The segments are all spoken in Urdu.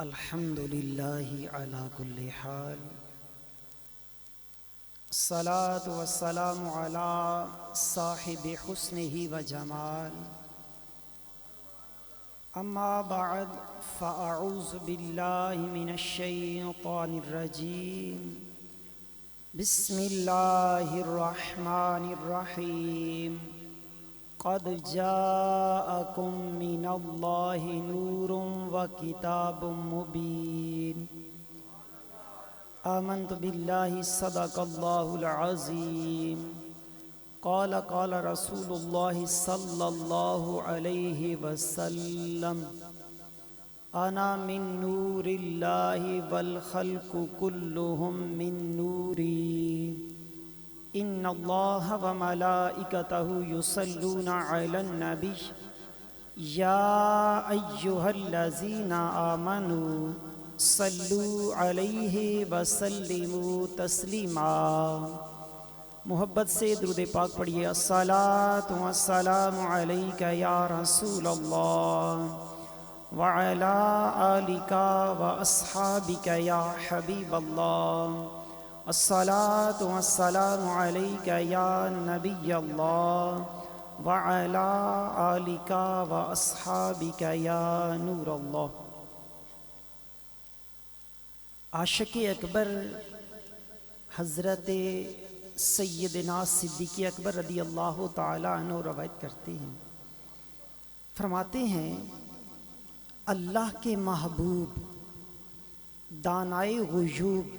الحمد للہ علی کل حال، الصلاۃ والسلام علی صاحب حسنہ و جمال، اما بعد فاعوذ باللہ من الشیطان الرجیم، بسم اللہ الرحمن الرحیم، قد جاءکم من اللہ نور و کتاب مبین، آمنت باللہ صدق اللہ العظیم، قال قال رسول اللہ صلی اللہ علیہ وسلم، انا من نور اللہ والخلق کلہم من نوری، ان اللہ و ملائکتہ یصلون علی النبی، یا ایہا الذین آمنوا صلو علیہ وسلموا تسلیما۔ محبت سے درود پاک پڑھیے، الصلاۃ والسلام علیک یا رسول اللہ وعلی آلک واصحابک یا حبیب اللہ، الصلاۃ والسلام علیک یا نبی اللہ وعلی آلک واصحابک یا نور اللہ۔ عاشق اکبر حضرت سیدنا صدیق اکبر رضی اللہ تعالی عنہ روایت کرتے ہیں، فرماتے ہیں اللہ کے محبوب دانائے غیوب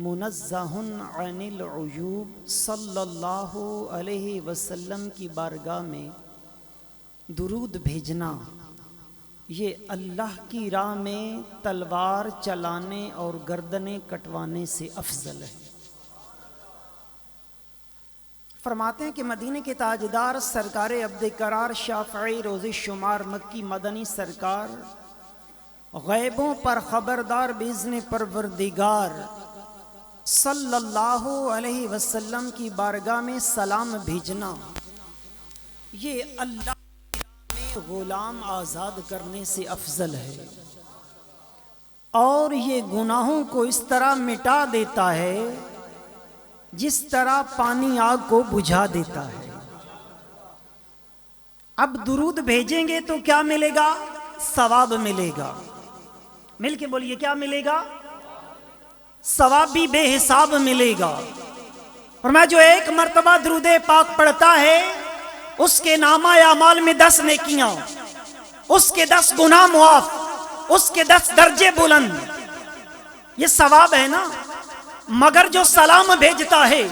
منزہ عن العیوب صلی اللہ علیہ وسلم کی بارگاہ میں درود بھیجنا یہ اللہ کی راہ میں تلوار چلانے اور گردنیں کٹوانے سے افضل ہے۔ فرماتے ہیں کہ مدینے کے تاجدار سرکار عبد قرار شافعی روز شمار مکی مدنی سرکار غیبوں پر خبردار باذن پروردگار صلی اللہ علیہ وسلم کی بارگاہ میں سلام بھیجنا یہ اللہ میں غلام آزاد کرنے سے افضل ہے، اور یہ گناہوں کو اس طرح مٹا دیتا ہے جس طرح پانی آگ کو بجھا دیتا ہے۔ اب درود بھیجیں گے تو کیا ملے گا؟ ثواب ملے گا۔ مل کے بولیے، کیا ملے گا؟ ثواب بھی بے حساب ملے گا۔ اور میں جو ایک مرتبہ درود پاک پڑھتا ہے اس کے نامہ اعمال میں 10 نیکیاں، اس کے 10 گناہ معاف، اس کے 10 درجے بلند، یہ ثواب ہے نا۔ مگر جو سلام بھیجتا ہے،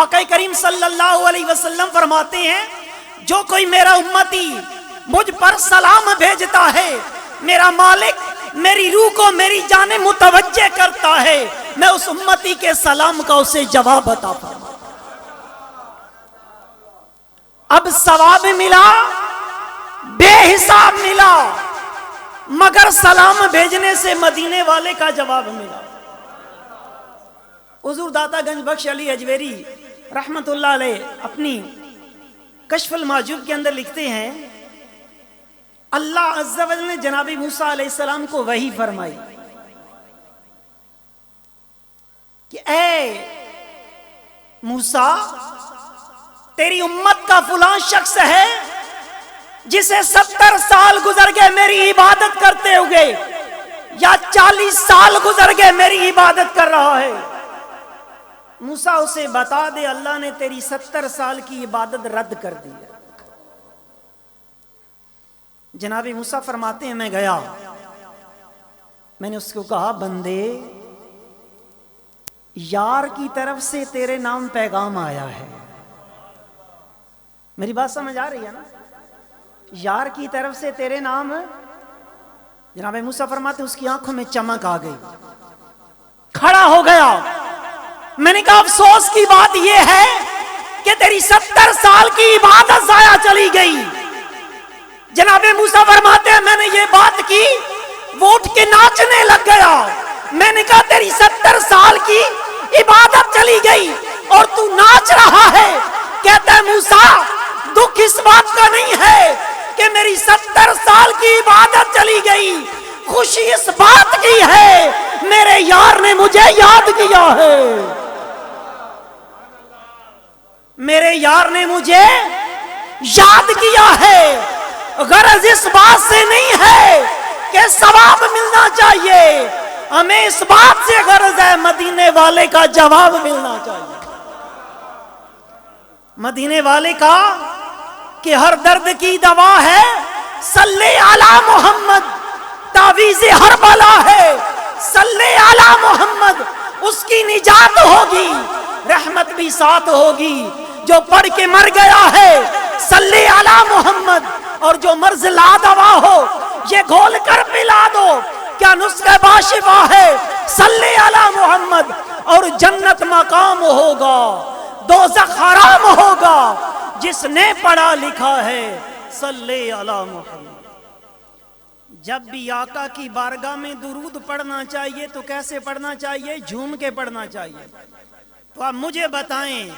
آقا کریم صلی اللہ علیہ وسلم فرماتے ہیں جو کوئی میرا امتی مجھ پر سلام بھیجتا ہے، میرا مالک میری روح کو میری جانب متوجہ کرتا ہے، میں اس امتی کے سلام کا اسے جواب عطا فرماتا۔ اب ثواب ملا، بے حساب ملا، مگر سلام بھیجنے سے مدینے والے کا جواب ملا۔ حضور داتا گنج بخش علی اجویری رحمت اللہ علیہ اپنی کشف المحجوب کے اندر لکھتے ہیں، اللہ عز و جل نے جناب موسیٰ علیہ السلام کو وحی فرمائی کہ اے موسیٰ، تیری امت کا فلاں شخص ہے جسے 70 سال گزر گئے میری عبادت کرتے ہوئے، یا 40 سال گزر گئے میری عبادت کر رہا ہے۔ موسیٰ اسے بتا دے اللہ نے تیری 70 سال کی عبادت رد کر دی ہے۔ جناب موسیٰ فرماتے ہیں میں گیا، میں نے اس کو کہا بندے، یار کی طرف سے تیرے نام پیغام آیا ہے۔ میری بات سمجھ آ رہی ہے نا؟ یار کی طرف سے تیرے نام، جناب موسیٰ فرماتے ہیں اس کی آنکھوں میں چمک آ گئی، کھڑا ہو گیا۔ میں نے کہا افسوس کی بات یہ ہے کہ تیری 70 سال کی عبادت ضائع چلی گئی۔ جناب موسیٰ فرماتے ہیں میں نے یہ بات کی، وہ اٹھ کے ناچنے لگ گیا۔ میں نے کہا تیری 70 سال کی عبادت چلی گئی اور تو ناچ رہا ہے۔ کہتا ہے موسیٰ دکھ اس بات کا نہیں ہے کہ میری 70 سال کی عبادت چلی گئی، خوشی اس بات کی ہے میرے یار نے مجھے یاد کیا ہے، میرے یار نے مجھے یاد کیا ہے۔ غرض اس بات سے نہیں ہے کہ ثواب ملنا چاہیے، ہمیں اس بات سے غرض ہے مدینے والے کا جواب ملنا چاہیے، مدینے والے کا کہ ہر درد کی دوا ہے صلی علی محمد، تعویذ ہر بلا ہے صلی علی محمد، اس کی نجات ہوگی رحمت بھی ساتھ ہوگی، جو پڑھ کے مر گیا ہے صلی علی محمد، اور جو مرض لا دوا ہو یہ گھول کر پلا دو، کیا نسخہ باشفا ہے صلی علی محمد، اور جنت مقام ہوگا دوزخ حرام ہوگا جس نے پڑھا لکھا ہے صلی علی محمد۔ جب بھی آقا کی بارگاہ میں درود پڑھنا چاہیے تو کیسے پڑھنا چاہیے؟ جھوم کے پڑھنا چاہیے۔ تو آپ مجھے بتائیں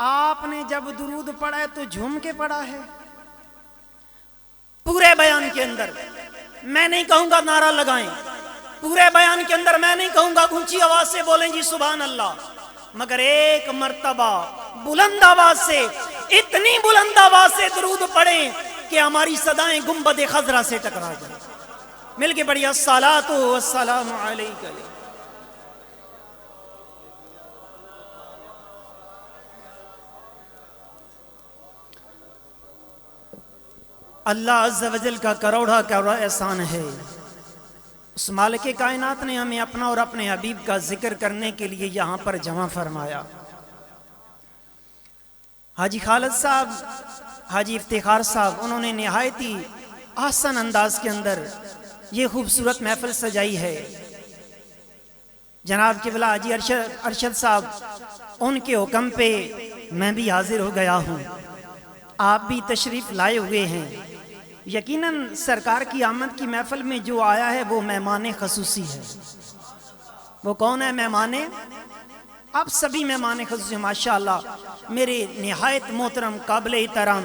آپ نے جب درود پڑھا ہے تو جھوم کے پڑھا ہے؟ پورے بیان کے اندر میں نہیں کہوں گا نعرہ لگائیں، پورے بیان کے اندر میں نہیں کہوں گا اونچی آواز سے بولیں جی سبحان اللہ، مگر ایک مرتبہ بلند آواز سے، اتنی بلند آواز سے درود پڑھیں کہ ہماری صدائیں گنبد خضرا سے ٹکرا جائیں۔ مل کے پڑھیے الصلاۃ والسلام علیک۔ اللہ عز و جل کا کروڑا کروڑا احسان ہے، اس مالک کائنات نے ہمیں اپنا اور اپنے حبیب کا ذکر کرنے کے لیے یہاں پر جمع فرمایا۔ حاجی خالد صاحب، حاجی افتخار صاحب، انہوں نے نہایت ہی آسان انداز کے اندر یہ خوبصورت محفل سجائی ہے۔ جناب قبلہ حاجی ارشد صاحب، ان کے حکم پہ میں بھی حاضر ہو گیا ہوں، آپ بھی تشریف لائے ہوئے ہیں۔ یقیناً سرکار کی آمد کی محفل میں جو آیا ہے وہ مہمان خصوصی ہے۔ وہ کون ہے مہمان؟ آپ سبھی مہمان خصوصی ماشاءاللہ۔ میرے نہایت محترم قابل احترام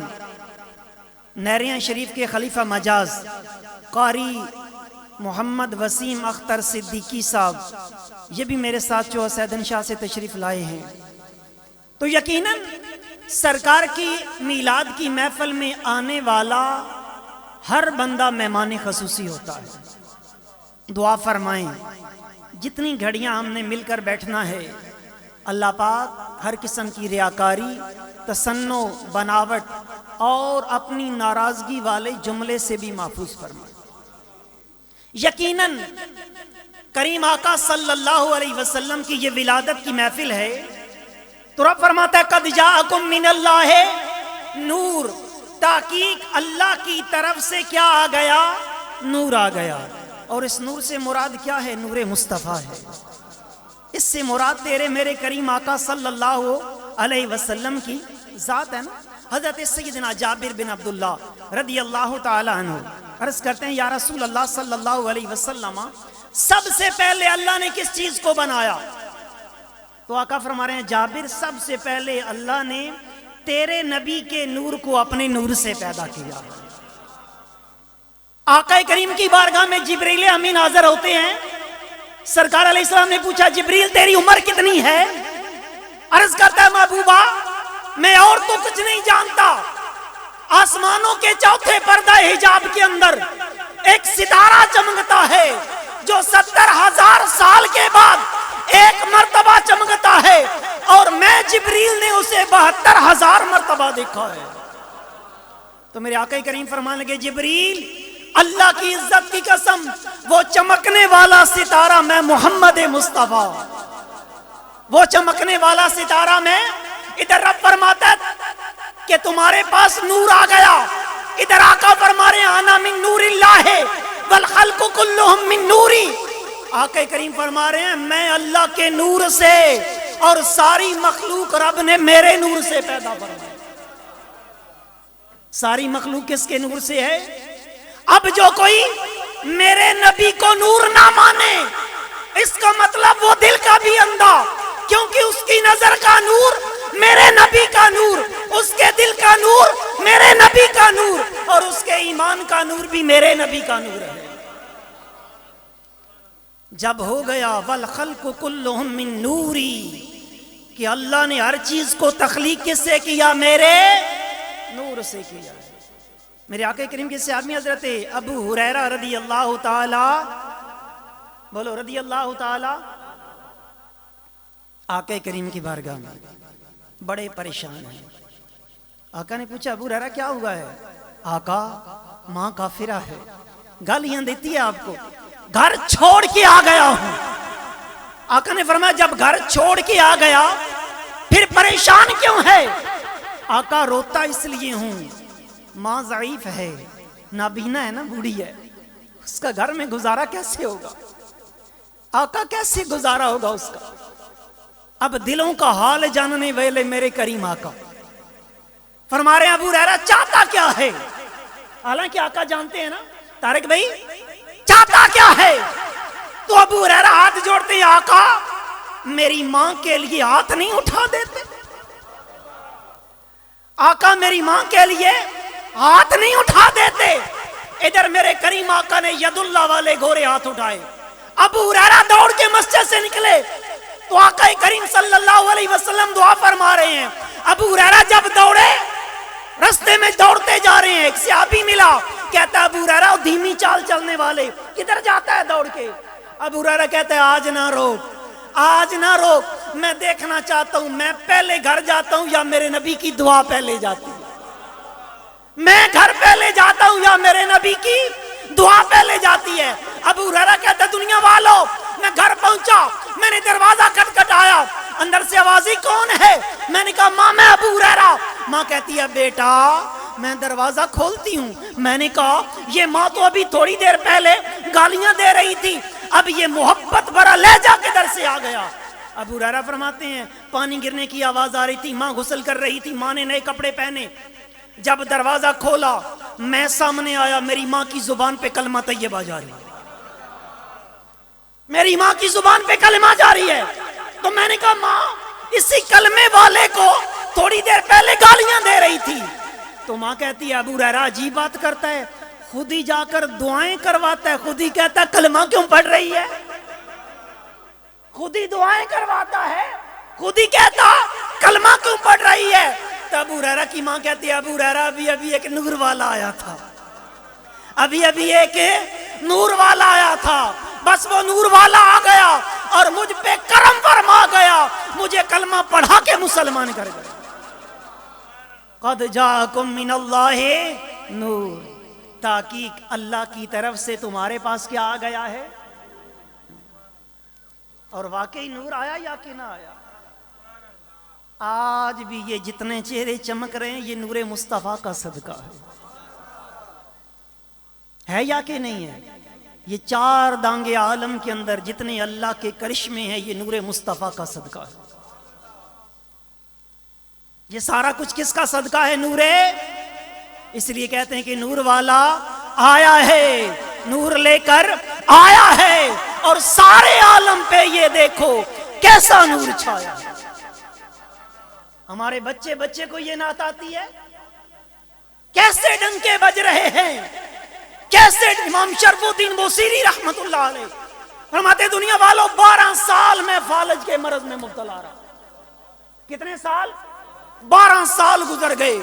نیریاں شریف کے خلیفہ مجاز قاری محمد وسیم اختر صدیقی صاحب، یہ بھی میرے ساتھ جو سیدن شاہ سے تشریف لائے ہیں۔ تو یقیناً سرکار کی میلاد کی محفل میں آنے والا ہر بندہ مہمان خصوصی ہوتا ہے۔ دعا فرمائیں جتنی گھڑیاں ہم نے مل کر بیٹھنا ہے، اللہ پاک ہر قسم کی ریاکاری، تصنع، بناوٹ اور اپنی ناراضگی والے جملے سے بھی محفوظ فرمائے۔ یقیناً کریم آقا صلی اللہ علیہ وسلم کی یہ ولادت کی محفل ہے تو رب فرماتا ہے قد جاءکم من اللہ نور، تحقیق اللہ کی طرف سے کیا آ گیا؟ نور آ گیا۔ اور اس نور سے مراد کیا ہے؟ نور مصطفیٰ ہے۔ اس سے مراد تیرے میرے کریم آقا صلی اللہ علیہ وسلم کی ذات ہے نا۔ حضرت سیدنا جابر بن عبداللہ رضی اللہ تعالی عنہ عرض کرتے ہیں یا رسول اللہ صلی اللہ علیہ وسلم، سب سے پہلے اللہ نے کس چیز کو بنایا؟ تو آقا فرما رہے ہیں جابر، سب سے پہلے اللہ نے تیرے نبی کے نور کو اپنے نور سے پیدا کیا۔ آقا کریم کی بارگاہ میں جبریل امین حاضر ہوتے ہیں۔ سرکار علیہ السلام نے پوچھا جبریل تیری عمر کتنی ہے؟ عرض کرتا ہے محبوبہ میں اور تو کچھ نہیں جانتا، آسمانوں کے چوتھے پردہ حجاب کے اندر ایک ستارہ چمکتا ہے جو 70,000 سال کے بعد ایک مرتبہ چمکتا ہے، اور میں جبریل نے اسے 72,000 مرتبہ دیکھا ہے۔ تو میرے آقا کریم فرمانے لگے جبریل اللہ کی عزت کی قسم، وہ چمکنے والا ستارہ میں محمد مصطفیٰ، وہ چمکنے والا ستارہ میں۔ ادھر رب فرماتا ہے کہ تمہارے پاس نور آ گیا، ادھر آقا فرما رہے ہیں انا من نور اللہ والخلق کلہم من نوری۔ آقا کریم فرما رہے ہیں میں اللہ کے نور سے اور ساری مخلوق رب نے میرے نور سے پیدا فرمائی۔ ساری مخلوق کس کے نور سے ہے؟ اب جو کوئی میرے نبی کو نور نہ مانے، اس کا مطلب وہ دل کا بھی اندھا، کیونکہ اس کی نظر کا نور میرے نبی کا نور، اس کے دل کا نور میرے نبی کا نور، اور اس کے ایمان کا نور بھی میرے نبی کا نور ہے۔ جب ہو گیا والخلق کلہم من نوری کہ اللہ نے ہر چیز کو تخلیق کس سے کیا؟ میرے نور سے کیا. میرے آقا کریم کے صحابی حضرت ابو ہریرہ رضی اللہ تعالی، بولو رضی اللہ تعالی، آقا کریم کی بارگاہ میں بڑے پریشان ہیں. آقا نے پوچھا ابو ہریرہ کیا ہوا ہے؟ آقا ماں کافرہ ہے، گالیاں دیتی ہے آپ کو، گھر چھوڑ کے آ گیا ہوں. آقا نے فرمایا جب گھر چھوڑ کے آ گیا پھر پریشان کیوں ہے؟ آقا روتا اس لیے ہوں، ماں ضعیف ہے، نابینا ہے نا، بوڑھی ہے، اس کا گھر میں گزارا کیسے ہوگا؟ آقا کیسے گزارا ہوگا اس کا؟ اب دلوں کا حال جاننے والے میرے کریم آقا فرما رہے ہیں ابو ہریرہ چاہتا کیا ہے؟ حالانکہ آقا جانتے ہیں نا طارق بھائی چاہتا کیا ہے؟ تو ابو ہریرہ ہاتھ جوڑتے ہیں، آقا میری ماں کے لیے ہاتھ نہیں اٹھا دیتے؟ آقا میری ماں کے لیے ہاتھ نہیں اٹھا دیتے؟ ادھر میرے کریم آقا نے ید اللہ والے گھورے ہاتھ اٹھائے. ابو ہریرہ دوڑ کے مسجد سے نکلے تو آقا کریم صلی اللہ علیہ وسلم دعا فرما رہے ہیں. ابو ہریرہ جب دوڑے، رستے میں دوڑتے جا رہے ہیں، ایک صحابی ملا، کہتا ہے ابو ہریرہ دھیمی چال چلنے والے کدھر جاتا ہے دوڑ کے؟ ابو ہریرہ کہتا ہے آج نہ روک، آج نہ روک، میں دیکھنا چاہتا ہوں میں پہلے گھر جاتا ہوں یا میرے نبی کی دعا پہلے جاتی ہے، میں گھر پہلے جاتا ہوں یا میرے نبی کی دعا پہلے جاتی ہے. ابو ہریرہ کہتا ہے دنیا والوں میں گھر پہنچا، میں نے دروازہ کھٹکھٹایا، اندر سے آوازی کون ہے؟ میں نے کہا ماں میں ابو ہریرہ. ماں کہتی ہے بیٹا میں دروازہ کھولتی ہوں. میں نے کہا یہ ماں تو ابھی تھوڑی دیر پہلے گالیاں دے رہی تھی، اب یہ محبت بھرا لہجہ کدھر سے آ گیا؟ ابو ہریرہ فرماتے ہیں پانی گرنے کی آواز آ رہی تھی، ماں غسل کر رہی تھی، ماں نے نئے کپڑے پہنے. جب دروازہ کھولا میں سامنے آیا، میری ماں کی زبان پہ کلمہ طیبہ جاری ہے، میری ماں کی زبان پہ کلمہ جاری ہے. تو میں نے کہا ماں اسی کلمے والے کو تھوڑی دیر پہلے گالیاں دے رہی تھی. تو ماں کہتی ہے ابو ہریرہ عجیب بات کرتا ہے، خود ہی جا کر دعائیں کرواتا ہے، خود ہی کہتا ہے کلمہ کیوں پڑھ رہی ہے، خود ہی دعائیں کرواتا ہے، خود ہی کہتا کلمہ کیوں پڑھ رہی ہے. تو ابو ہریرہ کی ماں کہتی ہے ابو ہریرہ ابھی ایک نور والا آیا تھا، ابھی ایک نور والا آیا تھا، بس وہ نور والا آ گیا اور مجھ پہ کرم فرما گیا، مجھے کلمہ پڑھا کے مسلمان کر گیا. قد جاءکم من اللہ نور، تحقیق اللہ کی طرف سے تمہارے پاس کیا آ گیا ہے؟ اور واقعی نور آیا یا کہ نہ آیا؟ آج بھی یہ جتنے چہرے چمک رہے ہیں یہ نور مصطفیٰ کا صدقہ ہے یا کہ نہیں ہے؟ یہ چار دانگے عالم کے اندر جتنے اللہ کے کرشمے ہیں یہ نور مصطفیٰ کا صدقہ ہے. یہ سارا کچھ کس کا صدقہ ہے؟ نور. اس لیے کہتے ہیں کہ نور والا آیا ہے، نور لے کر آیا ہے، اور سارے عالم پہ یہ دیکھو کیسا نور چھایا. ہمارے بچے کو یہ نعت آتی ہے، کیسے ڈنکے بج رہے ہیں، کیسے. امام شرف الدین بوصیری رحمت اللہ علیہ فرماتے دنیا والوں 12 سال میں فالج کے مرض میں مبتلا رہا. کتنے سال؟ 12 سال گزر گئے.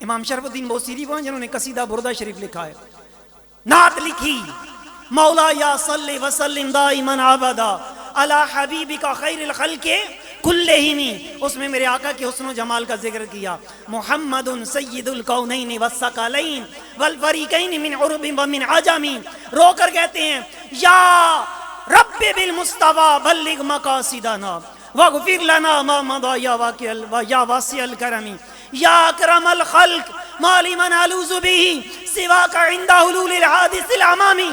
امام شرف الدین بوصیری وہ ہیں جنہوں نے قصیدہ بردہ شریف لکھا ہے، نعت لکھی، مولا یا صلی وسلم دائما ابدا علی حبیبک خیر الخلق کلہم. اس میں میرے آقا کے حسن و جمال کا ذکر کیا. محمد سید الکونین والثقلین والفریقین من عرب ومن عجم. رو کر کہتے ہیں یا رب بالمصطفیٰ بلغ مقاصدنا واغفر لنا ما مضى یا واسع الکرم یا اکرم الخلق ما لمن الوذ به سواک عند حلول الحادث الامامی.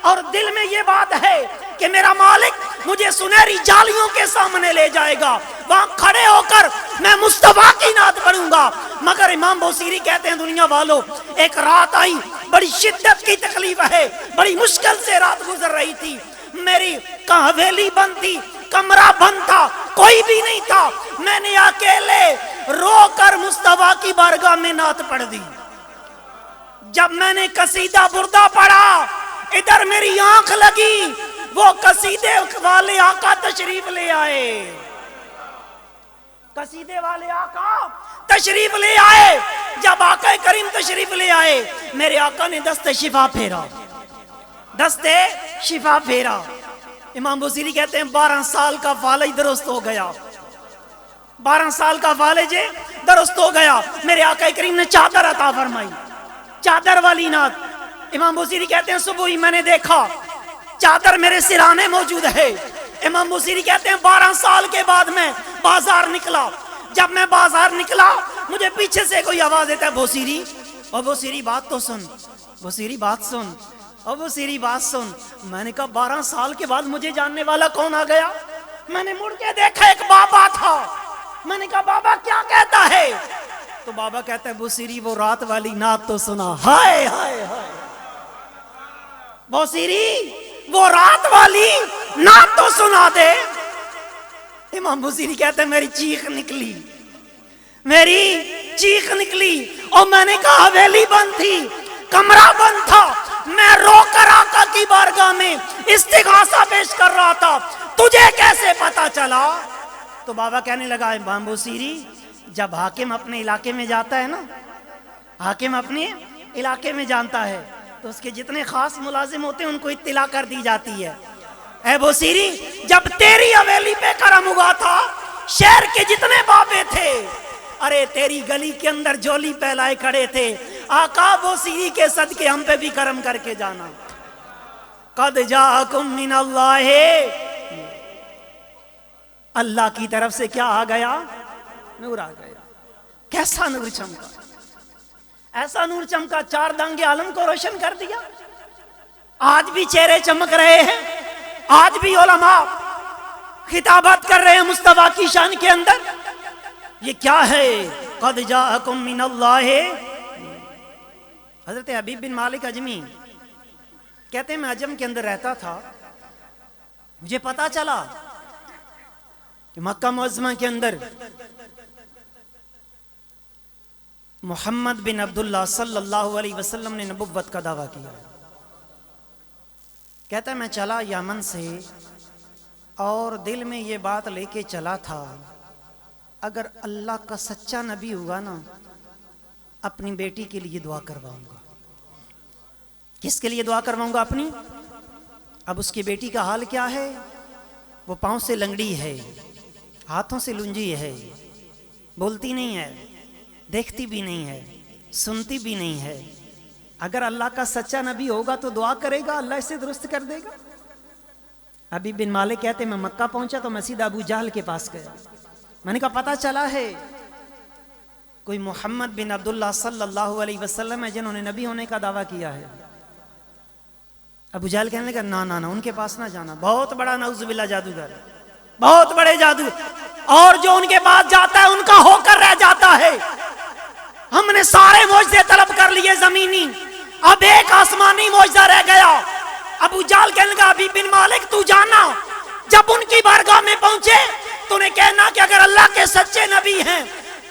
اور دل میں یہ بات ہے کہ میرا مالک مجھے سنہری جالیوں کے سامنے لے جائے گا، وہاں کھڑے ہو کر میں مصطفیٰ کی نعت پڑھوں گا. مگر امام بوصیری کہتے ہیں دنیا والوں ایک رات آئی، بڑی شدت کی تکلیف ہے، بڑی مشکل سے رات گزر رہی تھی، میری حویلی بند تھی، کمرہ بند تھا، کوئی بھی نہیں تھا، میں نے اکیلے رو کر مصطفیٰ کی بارگاہ میں نعت پڑھ دی. جب میں نے قصیدہ بردہ پڑھا ادھر میری آنکھ لگی، وہ قصیدے والے آقا تشریف لے آئے، قصیدے والے آقا تشریف لے آئے۔ جب آقا کریم تشریف لے آئے، میرے آقا نے دست شفا پھیرا، دست شفا پھیرا۔ امام بصیری کہتے ہیں 12 سال کا فالج درست ہو گیا، 12 سال کا فالج درست ہو گیا۔ میرے آقا کریم نے چادر عطا فرمائی، چادر والی نعت۔ امام بصیری کہتے ہیں صبح ہی میں نے دیکھا چادر میرے سرانے موجود ہے۔ امام بصیری کہتے ہیں 12 سال کے بعد میں بازار نکلا، جب میں بازار نکلا مجھے پیچھے سے کوئی آواز دیتا ہے بصیری، اور بصیری بات تو سن، بصیری بات سن، اور بصیری بات سن۔ میں نے کہا 12 سال کے بعد مجھے جاننے والا کون آ گیا؟ میں نے مڑ کے دیکھا ایک بابا تھا، میں نے کہا بابا کیا کہتا ہے؟ تو بابا کہتا ہے بصیری وہ رات والی نعت تو سنا۔ ہائے ہائے ہائے، بصیری وہ رات والی نعت تو سنا دے۔ امام بصیری کہتے ہیں میری چیخ نکلی، میری چیخ نکلی، اور میں نے کہا حویلی بند تھی، کمرہ بند تھا، میں رو کر آقا کی بارگاہ میں استغاثہ پیش کر رہا تھا، تجھے کیسے پتا چلا؟ تو بابا کہنے لگا امام بصیری جب حاکم اپنے علاقے میں جاتا ہے نا، حاکم اپنے علاقے میں جانتا ہے تو اس کے جتنے خاص ملازم ہوتے ہیں ان کو اطلاع کر دی جاتی ہے۔ اے بصیری جب تیری حویلی پہ کرم ہوا تھا، شہر کے جتنے بابے تھے ارے تیری گلی کے اندر جولی پھیلائے کھڑے تھے، آقا بصیری کے صدقے ہم پہ بھی کرم کر کے جانا۔ قد جاءکم من اللہ، اللہ کی طرف سے کیا آ گیا؟ نور آ گیا۔ کیسا نور چمکا، ایسا نور چمکا 4 دانگے عالم کو روشن کر دیا۔ آج بھی چہرے چمک رہے ہیں، آج بھی علماء خطابات کر رہے ہیں مصطفیٰ کی شان کے اندر۔ یہ کیا ہے؟ قد جاءکم من اللہ۔ حضرت حبیب بن مالک عجمی کہتے ہیں میں عجم کے اندر رہتا تھا، مجھے پتا چلا کہ مکہ معظمہ کے اندر محمد بن عبداللہ صلی اللہ علیہ وسلم نے نبوت کا دعویٰ کیا۔ کہتا ہے میں چلا یمن سے اور دل میں یہ بات لے کے چلا تھا اگر اللہ کا سچا نبی ہوا نا اپنی بیٹی کے لیے دعا کرواؤں گا۔ کس کے لیے دعا کرواؤں گا؟ اپنی۔ اب اس کی بیٹی کا حال کیا ہے؟ وہ پاؤں سے لنگڑی ہے، ہاتھوں سے لنجی ہے، بولتی نہیں ہے، دیکھتی بھی نہیں ہے، سنتی بھی نہیں ہے۔ اگر اللہ کا سچا نبی ہوگا تو دعا کرے گا، اللہ اسے درست کر دے گا۔ ابھی بن مالک کہتے میں مکہ پہنچا تو میں سیدھا ابو جہل کے پاس گیا، میں نے کہا پتہ چلا ہے کوئی محمد بن عبداللہ صلی اللہ علیہ وسلم ہے جنہوں نے نبی ہونے کا دعویٰ کیا ہے۔ ابو جہل کہنے لگا نا نا نا ان کے پاس نہ جانا، بہت بڑا نعوذ باللہ جادوگر، بہت بڑے جادو، اور جو ان کے پاس جاتا ہے ان کا ہو کر رہ جاتا ہے۔ ہم نے سارے معجزے طلب کر لیے زمینی، اب ایک آسمانی معجزہ رہ گیا۔ ابو جہل کہنے لگا ابھی بن مالک تو جانا، جب ان کی بارگاہ میں پہنچے تو انہیں کہنا کہ اگر اللہ کے سچے نبی ہیں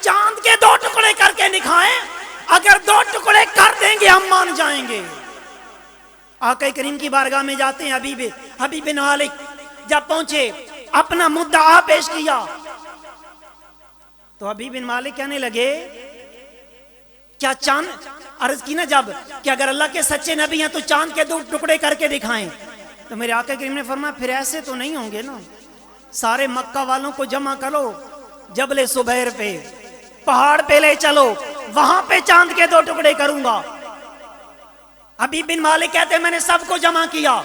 چاند کے 2 ٹکڑے کر کے دکھائیں، اگر 2 ٹکڑے کر دیں گے ہم مان جائیں گے۔ آقا کریم کی بارگاہ میں جاتے ہیں حبیب بن مالک، جب پہنچے اپنا مدعا پیش کیا تو حبیب بن مالک کہنے لگے کیا چاند، عرض کی نا جب کہ اگر اللہ کے سچے نبی ہیں تو چاند کے 2 ٹکڑے کر کے دکھائیں، تو میرے آقا کریم نے فرمایا پھر ایسے تو نہیں ہوں گے نا، سارے مکہ والوں کو جمع کرو جبل سبیر پہ، پہاڑ پہ لے چلو، وہاں پہ چاند کے 2 ٹکڑے کروں گا۔ حبیب بن مالک کہتے ہیں میں نے سب کو جمع کیا،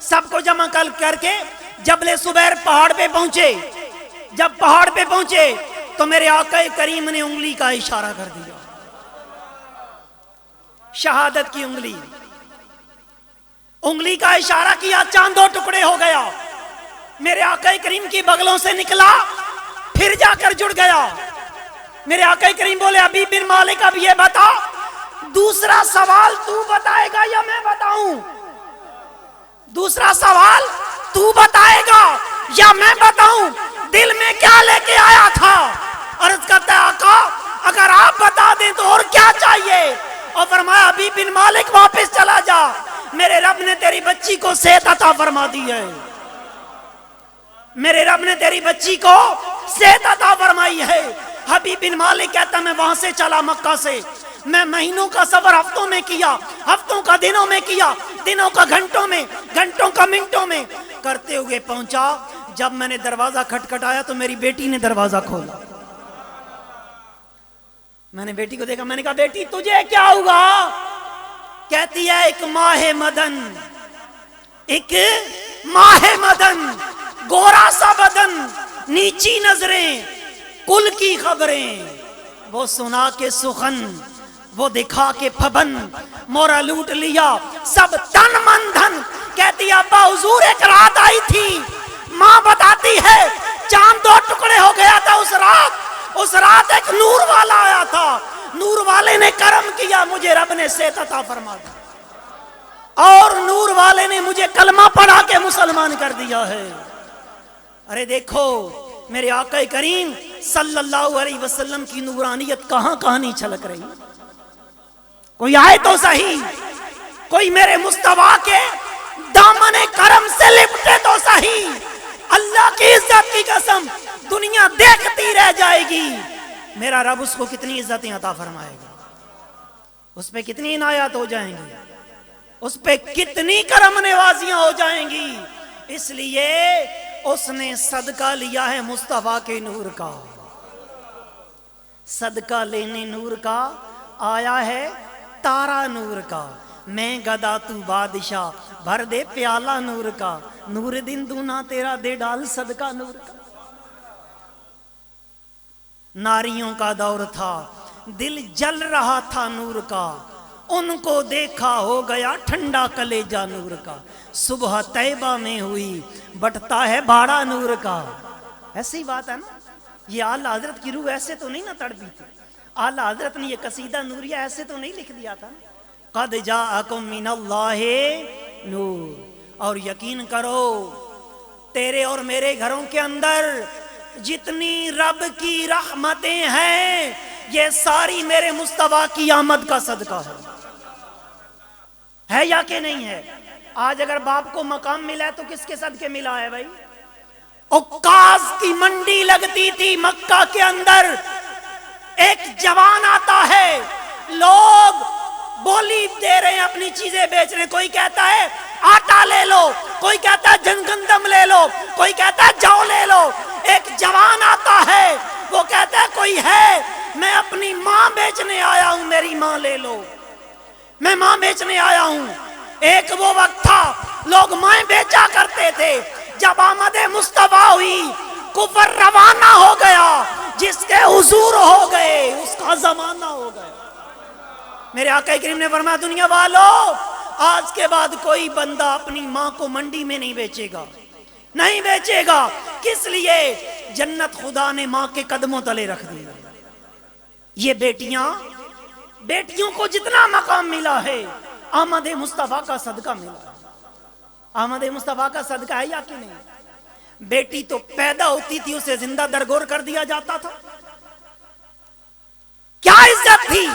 سب کو جمع کر کے جبل سبیر پہاڑ پہ پہنچے۔ جب پہاڑ پہ پہنچے تو میرے آقا کریم نے انگلی کا اشارہ کر دیا، شہادت کی انگلی، انگلی کا اشارہ کیا، چاند 2 ٹکڑے ہو گیا، میرے آقا کریم کی بغلوں سے نکلا پھر جا کر جڑ گیا۔ میرے آقا کریم بولے حبیب بن مالک اب یہ بتا دوسرا سوال تو بتائے گا یا میں بتاؤں؟ دوسرا سوال تو بتائے گا یا میں بتاؤں؟ دل میں کیا لے کے آیا تھا؟ عرض کرتا ہے آقا اگر آپ بتا دیں تو اور کیا چاہیے؟ اور فرمایا حبیب بن مالک واپس چلا جا، میرے رب نے تیری بچی کو صحت عطا فرما دی ہے، میرے رب نے تیری بچی کو صحت عطا فرمائی ہے۔ حبیب بن مالک کہتا میں وہاں سے چلا مکہ سے، میں مہینوں کا سفر ہفتوں میں کیا، ہفتوں کا دنوں میں کیا، دنوں کا گھنٹوں میں، گھنٹوں کا منٹوں میں کرتے ہوئے پہنچا۔ جب میں نے دروازہ کھٹکھٹایا تو میری بیٹی نے دروازہ کھولا۔ میں نے بیٹی کو دیکھا، میں نے کہا بیٹی تجھے کیا ہوا؟ کہتی ہے ایک ماہ مدن، ایک ماہ مدن، گورا سا بدن، نیچی نظریں، کل کی خبریں، وہ سنا کے سخن، وہ دکھا کے پھبن، مورا لوٹ لیا سب تن من دھن۔ کہتی ابا حضور ایک رات آئی تھی، ماں بتاتی ہے چاند 2 ٹکڑے ہو گیا تھا اس رات ایک نور والا آیا تھا، نور والے نے کرم کیا، مجھے رب نے صحت عطا فرما دی، اور نور والے نے مجھے کلمہ پڑھا کے مسلمان کر دیا ہے۔ ارے دیکھو میرے آقا کریم صلی اللہ علیہ وسلم کی نورانیت کہاں کہاں نہیں چھلک رہی؟ کوئی آئے تو صحیح، کوئی میرے مصطفیٰ کے دامن کرم سے لپٹے تو صحیح۔ اللہ کی عزت کی قسم دنیا دیکھتی رہ جائے گی، میرا رب اس کو کتنی عزتیں عطا فرمائے گا، اس پہ کتنی عنایات ہو جائیں گی، اس پہ کتنی کرم نوازیاں ہو جائیں گی۔ اس لیے اس نے صدقہ لیا ہے مصطفیٰ کے نور کا، صدقہ لینے نور کا آیا ہے تارا نور کا، میں گدا تو بادشاہ بھر دے پیالہ نور کا، نور دن دونا تیرا دے ڈال صدقہ نور کا۔ ناریوں کا دور تھا دل جل رہا تھا نور کا، ان کو دیکھا ہو گیا ٹھنڈا کلیجہ نور کا، صبح طیبہ میں ہوئی بٹتا ہے باڑا نور کا۔ ایسی بات ہے نا، یہ اعلیٰ حضرت کی روح ایسے تو نہیں نا تڑپی تھی، اعلیٰ حضرت نے یہ قصیدہ نوریہ ایسے تو نہیں لکھ دیا تھا۔ قد جاءکم من اللہ نور، اور یقین کرو تیرے اور میرے گھروں کے اندر جتنی رب کی رحمتیں ہیں یہ ساری میرے مصطفیٰ کی آمد کا صدقہ ہے یا کہ نہیں ہے؟ آج اگر باپ کو مقام ملا ہے تو کس کے صدقے ملا ہے بھائی؟ عکاظ کی منڈی لگتی تھی مکہ کے اندر، ایک جوان آتا ہے، لوگ بولی دے رہے ہیں، اپنی چیزیں بیچ رہے ہیں، کوئی کہتا ہے آٹا لے لو، کوئی کہتا ہے جنگندم لے لو، کوئی کہتا ہے جو لے لو۔ ایک جوان آتا ہے، وہ کہتا ہے کوئی ہے، میں اپنی ماں بیچنے آیا ہوں، میری ماں لے لو، میں ماں بیچنے آیا ہوں۔ ایک وہ وقت تھا لوگ مائیں بیچا کرتے تھے، جب آمد مصطفیٰ ہوئی کفر روانہ ہو گیا، جس کے حضور ہو گئے اس کا زمانہ ہو گیا۔ میرے آقا کریم نے فرمایا دنیا والو آج کے بعد کوئی بندہ اپنی ماں کو منڈی میں نہیں بیچے گا، نہیں بیچے گا۔ کس لیے؟ جنت خدا نے ماں کے قدموں تلے رکھ دی۔ یہ بیٹیوں کو جتنا مقام ملا ہے آمد مصطفیٰ کا صدقہ ملا۔ آمد مصطفیٰ کا صدقہ ہے یا کہ نہیں؟ بیٹی تو پیدا ہوتی تھی اسے زندہ درگور کر دیا جاتا تھا، کیا عزت تھی،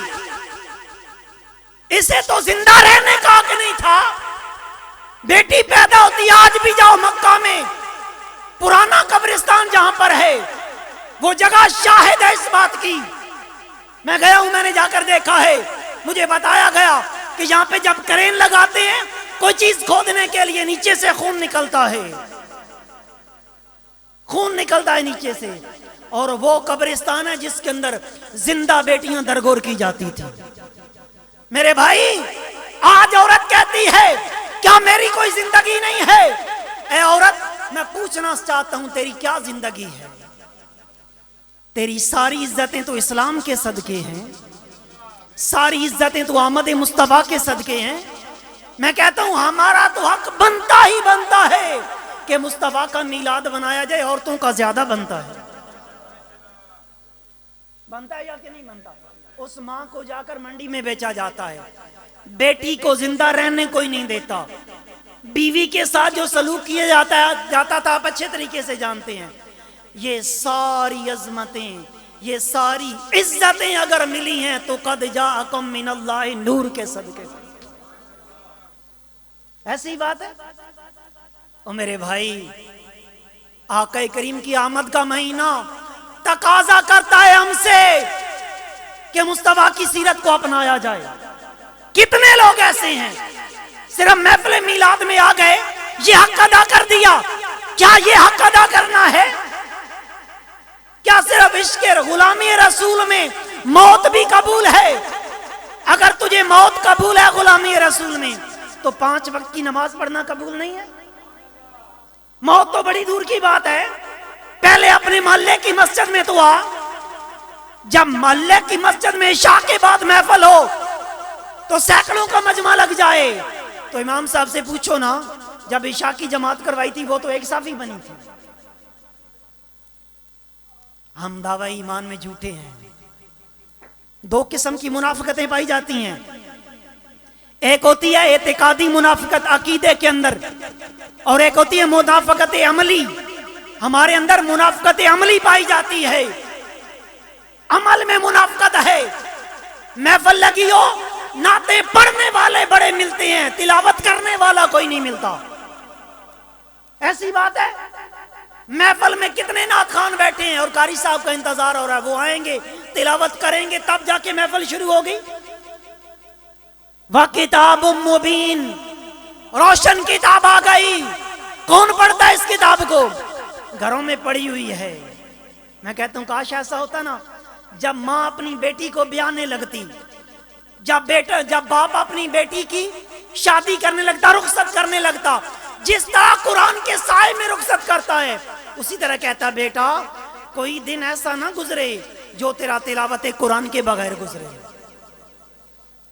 اسے تو زندہ رہنے کا حق نہیں تھا۔ بیٹی پیدا ہوتی، آج بھی جاؤ مکہ میں پرانا قبرستان جہاں پر ہے وہ جگہ شاہد ہے اس بات کی، میں گیا ہوں، میں نے جا کر دیکھا ہے، مجھے بتایا گیا کہ یہاں پہ جب کرین لگاتے ہیں کوئی چیز کھودنے کے لیے نیچے سے خون نکلتا ہے، خون نکلتا ہے نیچے سے، اور وہ قبرستان ہے جس کے اندر زندہ بیٹیاں درگور کی جاتی تھی۔ میرے بھائی آج عورت کہتی ہے کیا میری کوئی زندگی نہیں ہے؟ اے عورت میں پوچھنا چاہتا ہوں تیری کیا زندگی ہے؟ تیری ساری عزتیں تو اسلام کے صدقے ہیں، ساری عزتیں تو آمد مصطفیٰ کے صدقے ہیں۔ میں کہتا ہوں ہمارا تو حق بنتا ہی بنتا ہے کہ مصطفیٰ کا میلاد بنایا جائے، عورتوں کا زیادہ بنتا ہے۔ بنتا ہے یا کہ نہیں بنتا؟ اس ماں کو جا کر منڈی میں بیچا جاتا ہے، بیٹی کو زندہ رہنے کوئی نہیں دیتا، بیوی کے ساتھ جو سلوک کیا جاتا تھا آپ اچھے طریقے سے جانتے ہیں۔ یہ ساری عظمتیں، یہ ساری عزتیں اگر ملی ہیں تو قد جاءکم من اللہ نور کے صدقے سے۔ ایسی بات ہے؟ اور میرے بھائی، آقا کریم کی آمد کا مہینہ تقاضا کرتا ہے ہم سے کہ مصطفیٰ کی سیرت کو اپنایا جائے۔ کتنے لوگ ایسے ہیں صرف محفل میلاد میں آ گئے، یہ حق ادا کر دیا۔ کیا یہ حق ادا کرنا ہے؟ کیا صرف عشق غلامی رسول میں موت بھی قبول ہے؟ اگر تجھے موت قبول ہے غلامی رسول میں، تو 5 وقت کی نماز پڑھنا قبول نہیں ہے؟ موت تو بڑی دور کی بات ہے، پہلے اپنے محلے کی مسجد میں تو آ۔ جب محلے کی مسجد میں عشاء کے بعد محفل ہو تو سینکڑوں کا مجمع لگ جائے، تو امام صاحب سے پوچھو نا، جب عشاء کی جماعت کروائی تھی وہ تو ایک صاف ہی بنی تھی۔ ہم دعوی ایمان میں جھوٹے ہیں۔ 2 قسم کی منافقتیں پائی جاتی ہیں، ایک ہوتی ہے اعتقادی منافقت عقیدے کے اندر، اور ایک ہوتی ہے منافقت عملی۔ ہمارے اندر منافقت عملی پائی جاتی ہے، عمل میں منافقت ہے۔ محفل لگی ہو، نعتیں پڑھنے والے بڑے ملتے ہیں، تلاوت کرنے والا کوئی نہیں ملتا۔ ایسی بات ہے؟ محفل میں کتنے نعت خوان بیٹھے ہیں اور قاری صاحب کا انتظار ہو رہا ہے، وہ آئیں گے تلاوت کریں گے تب جا کے محفل شروع ہوگی۔ وَكِتَابٌ مُبِينٌ، روشن کتاب آ گئی۔ کون پڑھتا ہے اس کتاب کو؟ گھروں میں پڑی ہوئی ہے۔ میں کہتا ہوں کاش ایسا ہوتا نا، جب ماں اپنی بیٹی کو بیانے لگتی، جب باپ اپنی بیٹی کی شادی کرنے لگتا، رخصت کرنے لگتا، جس طرح قرآن کے سائے میں رخصت کرتا ہے، اسی طرح کہتا بیٹا کوئی دن ایسا نہ گزرے جو تیرا تلاوت قرآن کے بغیر گزرے۔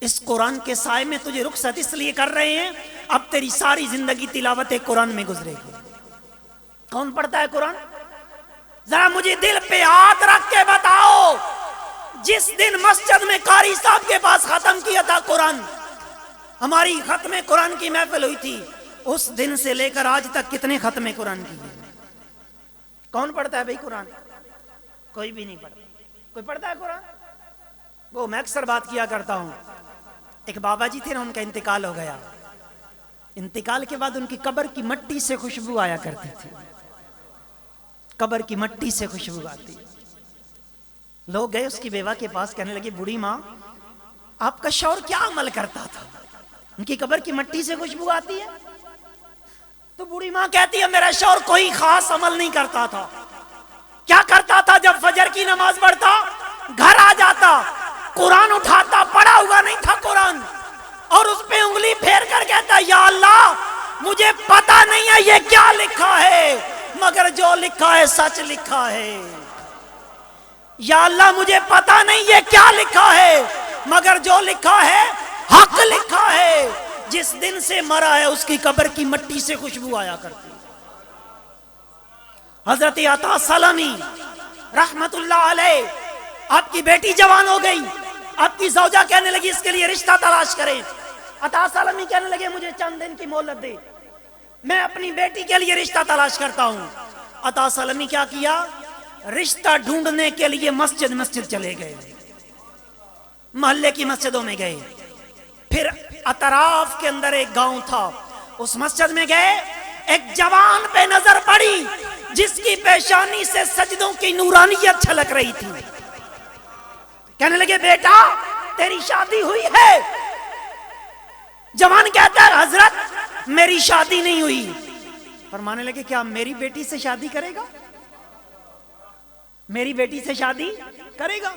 اس قرآن کے سائے میں تجھے رخصت اس لیے کر رہے ہیں، اب تیری ساری زندگی تلاوت قرآن میں گزرے گی۔ کون پڑھتا ہے قرآن؟ ذرا مجھے دل پہ ہاتھ رکھ کے بتاؤ، جس دن مسجد میں قاری صاحب کے پاس ختم کیا تھا قرآن، ہماری ختم قرآن کی محفل ہوئی تھی، اس دن سے لے کر آج تک کتنے ختم قرآن کی؟ کون پڑھتا ہے بھائی قرآن؟ کوئی بھی نہیں پڑھتا۔ کوئی پڑھتا ہے قرآن؟ وہ میں اکثر بات کیا کرتا ہوں، ایک بابا جی تھے نا، ان کا انتقال ہو گیا۔ انتقال کے بعد ان کی قبر کی مٹی سے خوشبو آیا کرتی تھی، قبر کی مٹی سے خوشبو آتی۔ لوگ گئے اس کی بیوہ کے پاس، کہنے لگے بوڑھی ماں آپ کا شوہر کیا عمل کرتا تھا، ان کی قبر کی مٹی سے خوشبو آتی ہے؟ تو بوڑھی ماں کہتی ہے میرا شوہر کوئی خاص عمل نہیں کرتا تھا۔ کیا کرتا تھا؟ جب فجر کی نماز پڑھتا، گھر آ جاتا، قرآن اٹھاتا، پڑھا ہوا نہیں تھا قرآن، اور اس پہ انگلی پھیر کر کہتا یا اللہ مجھے پتا نہیں ہے یہ کیا لکھا ہے، مگر جو لکھا ہے سچ لکھا ہے۔ یا اللہ مجھے پتا نہیں یہ کیا لکھا ہے، مگر جو لکھا ہے حق لکھا ہے۔ جس دن سے مرا ہے اس کی قبر کی مٹی سے خوشبو آیا کرتی۔ حضرت عطا سلمی رحمت اللہ علیہ، آپ کی بیٹی جوان ہو گئی، آپ کی زوجہ کہنے لگی اس کے لیے رشتہ تلاش کریں۔ عطا سلمی کہنے لگے مجھے چند دن کی مہلت دے، میں اپنی بیٹی کے لیے رشتہ تلاش کرتا ہوں۔ عطا سلمی کیا کیا؟ رشتہ ڈھونڈنے کے لیے مسجد چلے گئے، محلے کی مسجدوں میں گئے، پھر اطراف کے اندر ایک گاؤں تھا، اس مسجد میں گئے، ایک جوان پہ نظر پڑی جس کی پیشانی سے سجدوں کی نورانیت چھلک رہی تھی۔ کہنے لگے بیٹا تیری شادی ہوئی ہے؟ جوان کہتا ہے حضرت میری شادی نہیں ہوئی۔ فرمانے لگے کیا میری بیٹی سے شادی کرے گا؟ میری بیٹی سے شادی کرے گا؟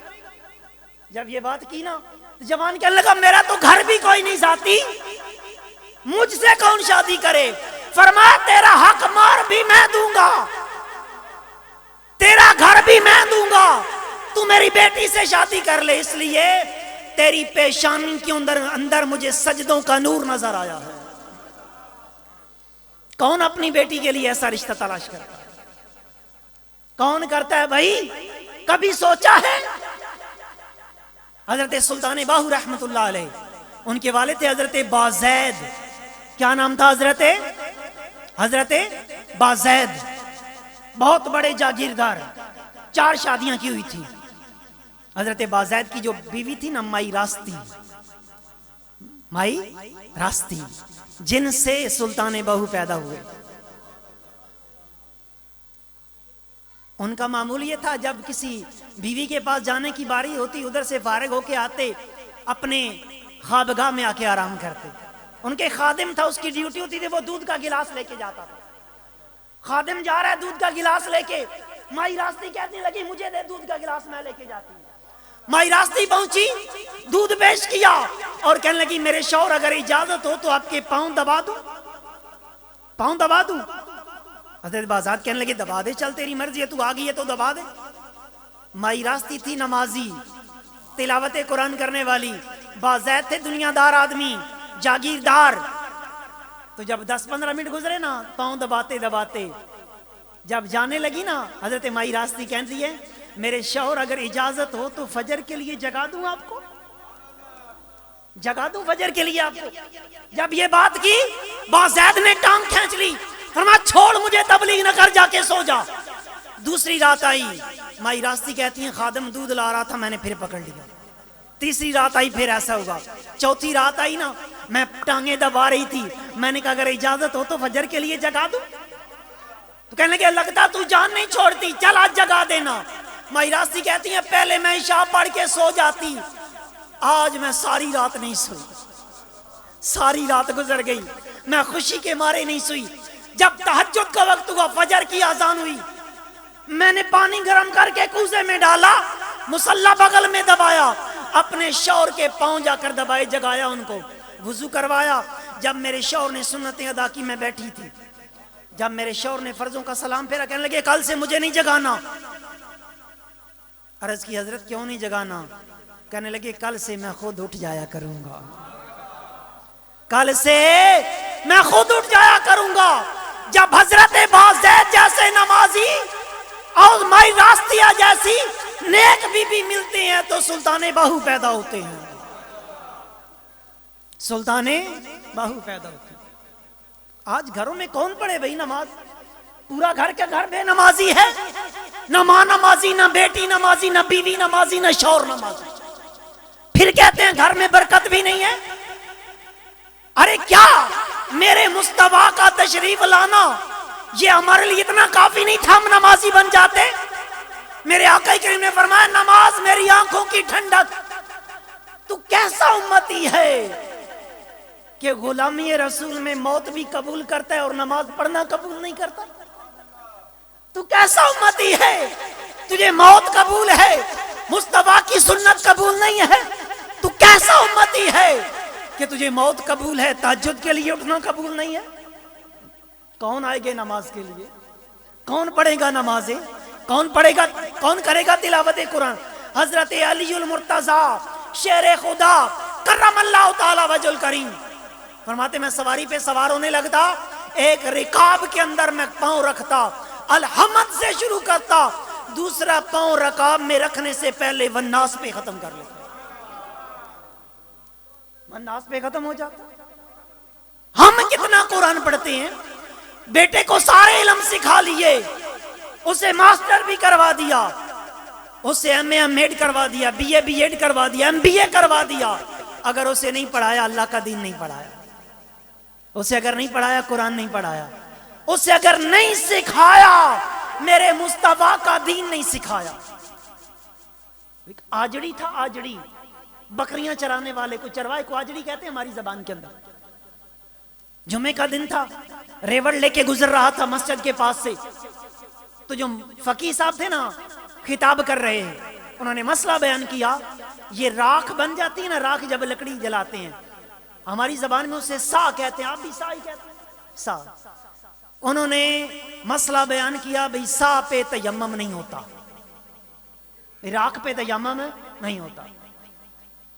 جب یہ بات کی نا تو جوان کہنے لگا میرا تو گھر بھی کوئی نہیں ساتھی، مجھ سے کون شادی کرے؟ فرمایا تیرا حق مار بھی میں دوں گا، تیرا گھر بھی میں دوں گا، تو میری بیٹی سے شادی کر لے، اس لیے تیری پیشانی کے اندر مجھے سجدوں کا نور نظر آیا ہے۔ کون اپنی بیٹی کے لیے ایسا رشتہ تلاش کرتا ہے؟ کون کرتا ہے بھائی؟ کبھی سوچا ہے؟ حضرت سلطان باہو رحمت اللہ علیہ، ان کے والد تھے حضرت بازید، کیا نام تھا؟ حضرت بازید، بہت بڑے جاگیردار، 4 شادیاں کی ہوئی تھی۔ حضرت بازید کی جو بیوی تھی نا مائی راست تھی، مائی راستی جن سے سلطان بہو پیدا ہوئے. ان کا معمول یہ تھا جب کسی بیوی کے پاس جانے کی باری ہوتی ادھر سے فارغ ہو کے آتے اپنے خوابگاہ میں آ کے آرام کرتے. ان کے خادم تھا, اس کی ڈیوٹی ہوتی تھی وہ دودھ کا گلاس لے کے جاتا تھا. خادم جا رہا ہے دودھ کا گلاس لے کے, مائی راستی کہنے لگی مجھے دے دودھ کا گلاس, میں لے کے جاتی ہوں. مائی راستی پہنچی, دودھ پیش کیا اور کہنے لگی میرے شوہر اگر اجازت ہو تو آپ کے پاؤں دبا دوں, پاؤں دبا دوں. حضرت بازاد کہنے لگے دبا دے, چل تیری مرضی ہے, تو آ گئی ہے تو دبا دے. مائی راستی تھی نمازی, تلاوت قرآن کرنے والی, باذید تھے دنیا دار آدمی, جاگیردار. تو جب 10-15 منٹ گزرے نا پاؤں دباتے دباتے جب جانے لگی نا, حضرت مائی راستی کہتی ہے میرے شوہر اگر اجازت ہو تو فجر کے لیے جگا دوں آپ کو, جگا دوں فجر کے لیے آپ کو. جب یہ بات کی باذید نے ٹانگ کھینچ لی, فرمایا چھوڑ مجھے, تبلیغ نہ کر, جا کے سو جا. دوسری رات آئی, مائی راستی کہتی ہیں خادم دودھ لا رہا تھا میں نے پھر پکڑ لیا. تیسری رات آئی پھر ایسا ہوا. چوتھی رات آئی نا میں ٹانگیں دبا رہی تھی, میں نے کہا اگر اجازت ہو تو فجر کے لیے جگا دوں. تو کہنے لگے لگتا تو جان نہیں چھوڑتی, چل آج جگا دینا. مائی راستی کہتی ہیں پہلے میں عشاء پڑھ کے سو جاتی, آج میں ساری رات نہیں سوئی. ساری رات گزر گئی, میں خوشی کے مارے نہیں سوئی. جب تہجد کا وقت ہوا, فجر کی اذان ہوئی, میں نے پانی گرم کر کے کوزے میں ڈالا, مصلی بغل میں دبایا, اپنے شوہر کے پاؤں جا کر دبائے, جگایا ان کو, وضو کروایا. جب میرے شوہر نے سنتیں ادا کی میں بیٹھی تھی. جب میرے شوہر نے فرضوں کا سلام پھیرا, کہنے لگے کل سے مجھے نہیں جگانا. عرض کی حضرت کیوں نہیں جگانا؟ کہنے لگے کل سے میں خود اٹھ جایا کروں گا, کل سے میں خود اٹھ جایا کروں گا. جب حضرت باذید جیسے نمازی اور مائی راستیا جیسی نیک بی بی ملتے ہیں تو سلطان بہو پیدا ہوتے ہیں, سلطان بہو پیدا ہوتے ہیں. آج گھروں میں کون پڑھے بھائی نماز؟ پورا گھر کا گھر بے نمازی ہے, نہ ماں نمازی, نہ بیٹی نمازی, نہ بیوی نمازی, نہ شوہر نمازی. پھر کہتے ہیں گھر میں برکت بھی نہیں ہے. ارے کیا میرے مصطفیٰ کا تشریف لانا یہ ہمارے لیے اتنا کافی نہیں تھا ہم نمازی بن جاتے؟ میرے آقا کریم نے فرمایا نماز میری آنکھوں کی ٹھنڈک. تو کیسا امتی ہے کہ غلامی رسول میں موت بھی قبول کرتا ہے اور نماز پڑھنا قبول نہیں کرتا؟ تو کیسا امتی ہے تجھے موت قبول ہے مصطفیٰ کی سنت قبول نہیں ہے؟ تو کیسا امتی ہے کہ تجھے موت قبول ہے تہجد کے لیے اٹھنا قبول نہیں ہے؟ کون آئے گے نماز کے لیے؟ کون پڑھے گا نمازیں؟ کون پڑھے گا, کون کرے گا تلاوت قرآن؟ حضرت علی المرتضیٰ شیر خدا کرم اللہ تعالی وجہ الکریم فرماتے میں سواری پہ سوار ہونے لگتا, ایک رکاب کے اندر میں پاؤں رکھتا, الحمد سے شروع کرتا, دوسرا پاؤں رکاب میں رکھنے سے پہلے والناس پہ ختم کر لیتا, والناس پہ ختم ہو جاتا. ہم کتنا قرآن پڑھتے ہیں, بیٹے کو سارے علم سکھا لیے, اسے ماسٹر بھی کروا دیا, اسے ایم اے ایم ایڈ کروا دیا, بی اے بی ایڈ کروا دیا, ایم بی اے کروا دیا, اگر اسے نہیں پڑھایا اللہ کا دین نہیں پڑھایا, اسے اگر نہیں پڑھایا قرآن نہیں پڑھایا, اسے اگر نہیں سکھایا میرے مصطفیٰ کا دین نہیں سکھایا. ایک آجڑی تھا, آجڑی بکریاں چرانے والے کو, چروائے کو آجڑی کہتے ہیں ہماری زبان کے اندر. جمعے کا دن تھا, ریوڑ لے کے گزر رہا تھا مسجد کے پاس سے, تو جو فقیہ صاحب تھے نا خطاب کر رہے ہیں, انہوں نے مسئلہ بیان کیا. یہ راکھ بن جاتی ہے نا, راکھ جب لکڑی جلاتے ہیں ہماری زبان میں اسے سا کہتے ہیں, آپ بھی سا ہی کہتے ہیں, سا. انہوں نے مسئلہ بیان کیا بھئی سا پہ تیمم نہیں ہوتا, راکھ پہ تیمم نہیں ہوتا.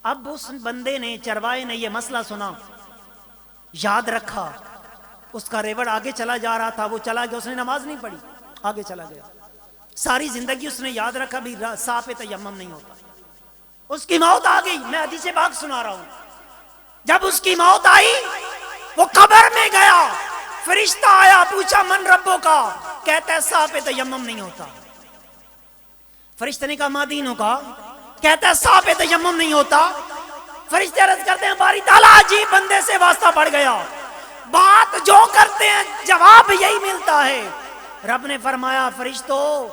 اب اس بندے نے, چروائے نے یہ مسئلہ سنا, یاد رکھا, اس کا ریوڑ آگے چلا جا رہا تھا, وہ چلا گیا, اس نے نماز نہیں پڑھی, آگے چلا گیا. ساری زندگی اس نے یاد رکھا بھی سا پہ تیمم نہیں ہوتا. اس کی موت آ گئی, میں حدیث پاک سنا رہا ہوں. جب اس کی موت آئی وہ قبر میں گیا, فرشتہ آیا, پوچھا من ربوں کا, کہتا ہے سا پہ تیمم نہیں ہوتا. فرشتہ نے کہا ما دینوں کا, کہتا ہے سا پہ تیمم نہیں ہوتا. فرشتے عرض کرتے ہیں باری تعالیٰ عجیب بندے سے واسطہ پڑ گیا، بات جو کرتے ہیں جواب یہی ملتا ہے۔ رب نے فرمایا فرشتوں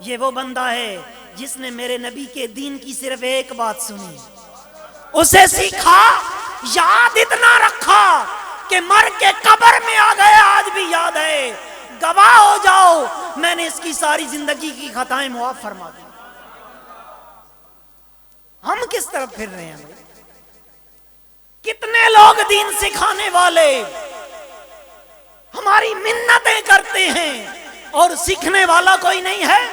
یہ وہ بندہ ہے جس نے میرے نبی کے دین کی صرف ایک بات سنی، اسے سیکھا، یاد اتنا رکھا کہ مر کے قبر میں آ گئے آج بھی یاد ہے، گواہ ہو جاؤ میں نے اس کی ساری زندگی کی خطائیں معاف فرما دی۔ ہم کس طرف پھر رہے ہیں؟ کتنے لوگ دین سکھانے والے ہماری منتیں کرتے ہیں اور سیکھنے والا کوئی نہیں ہے۔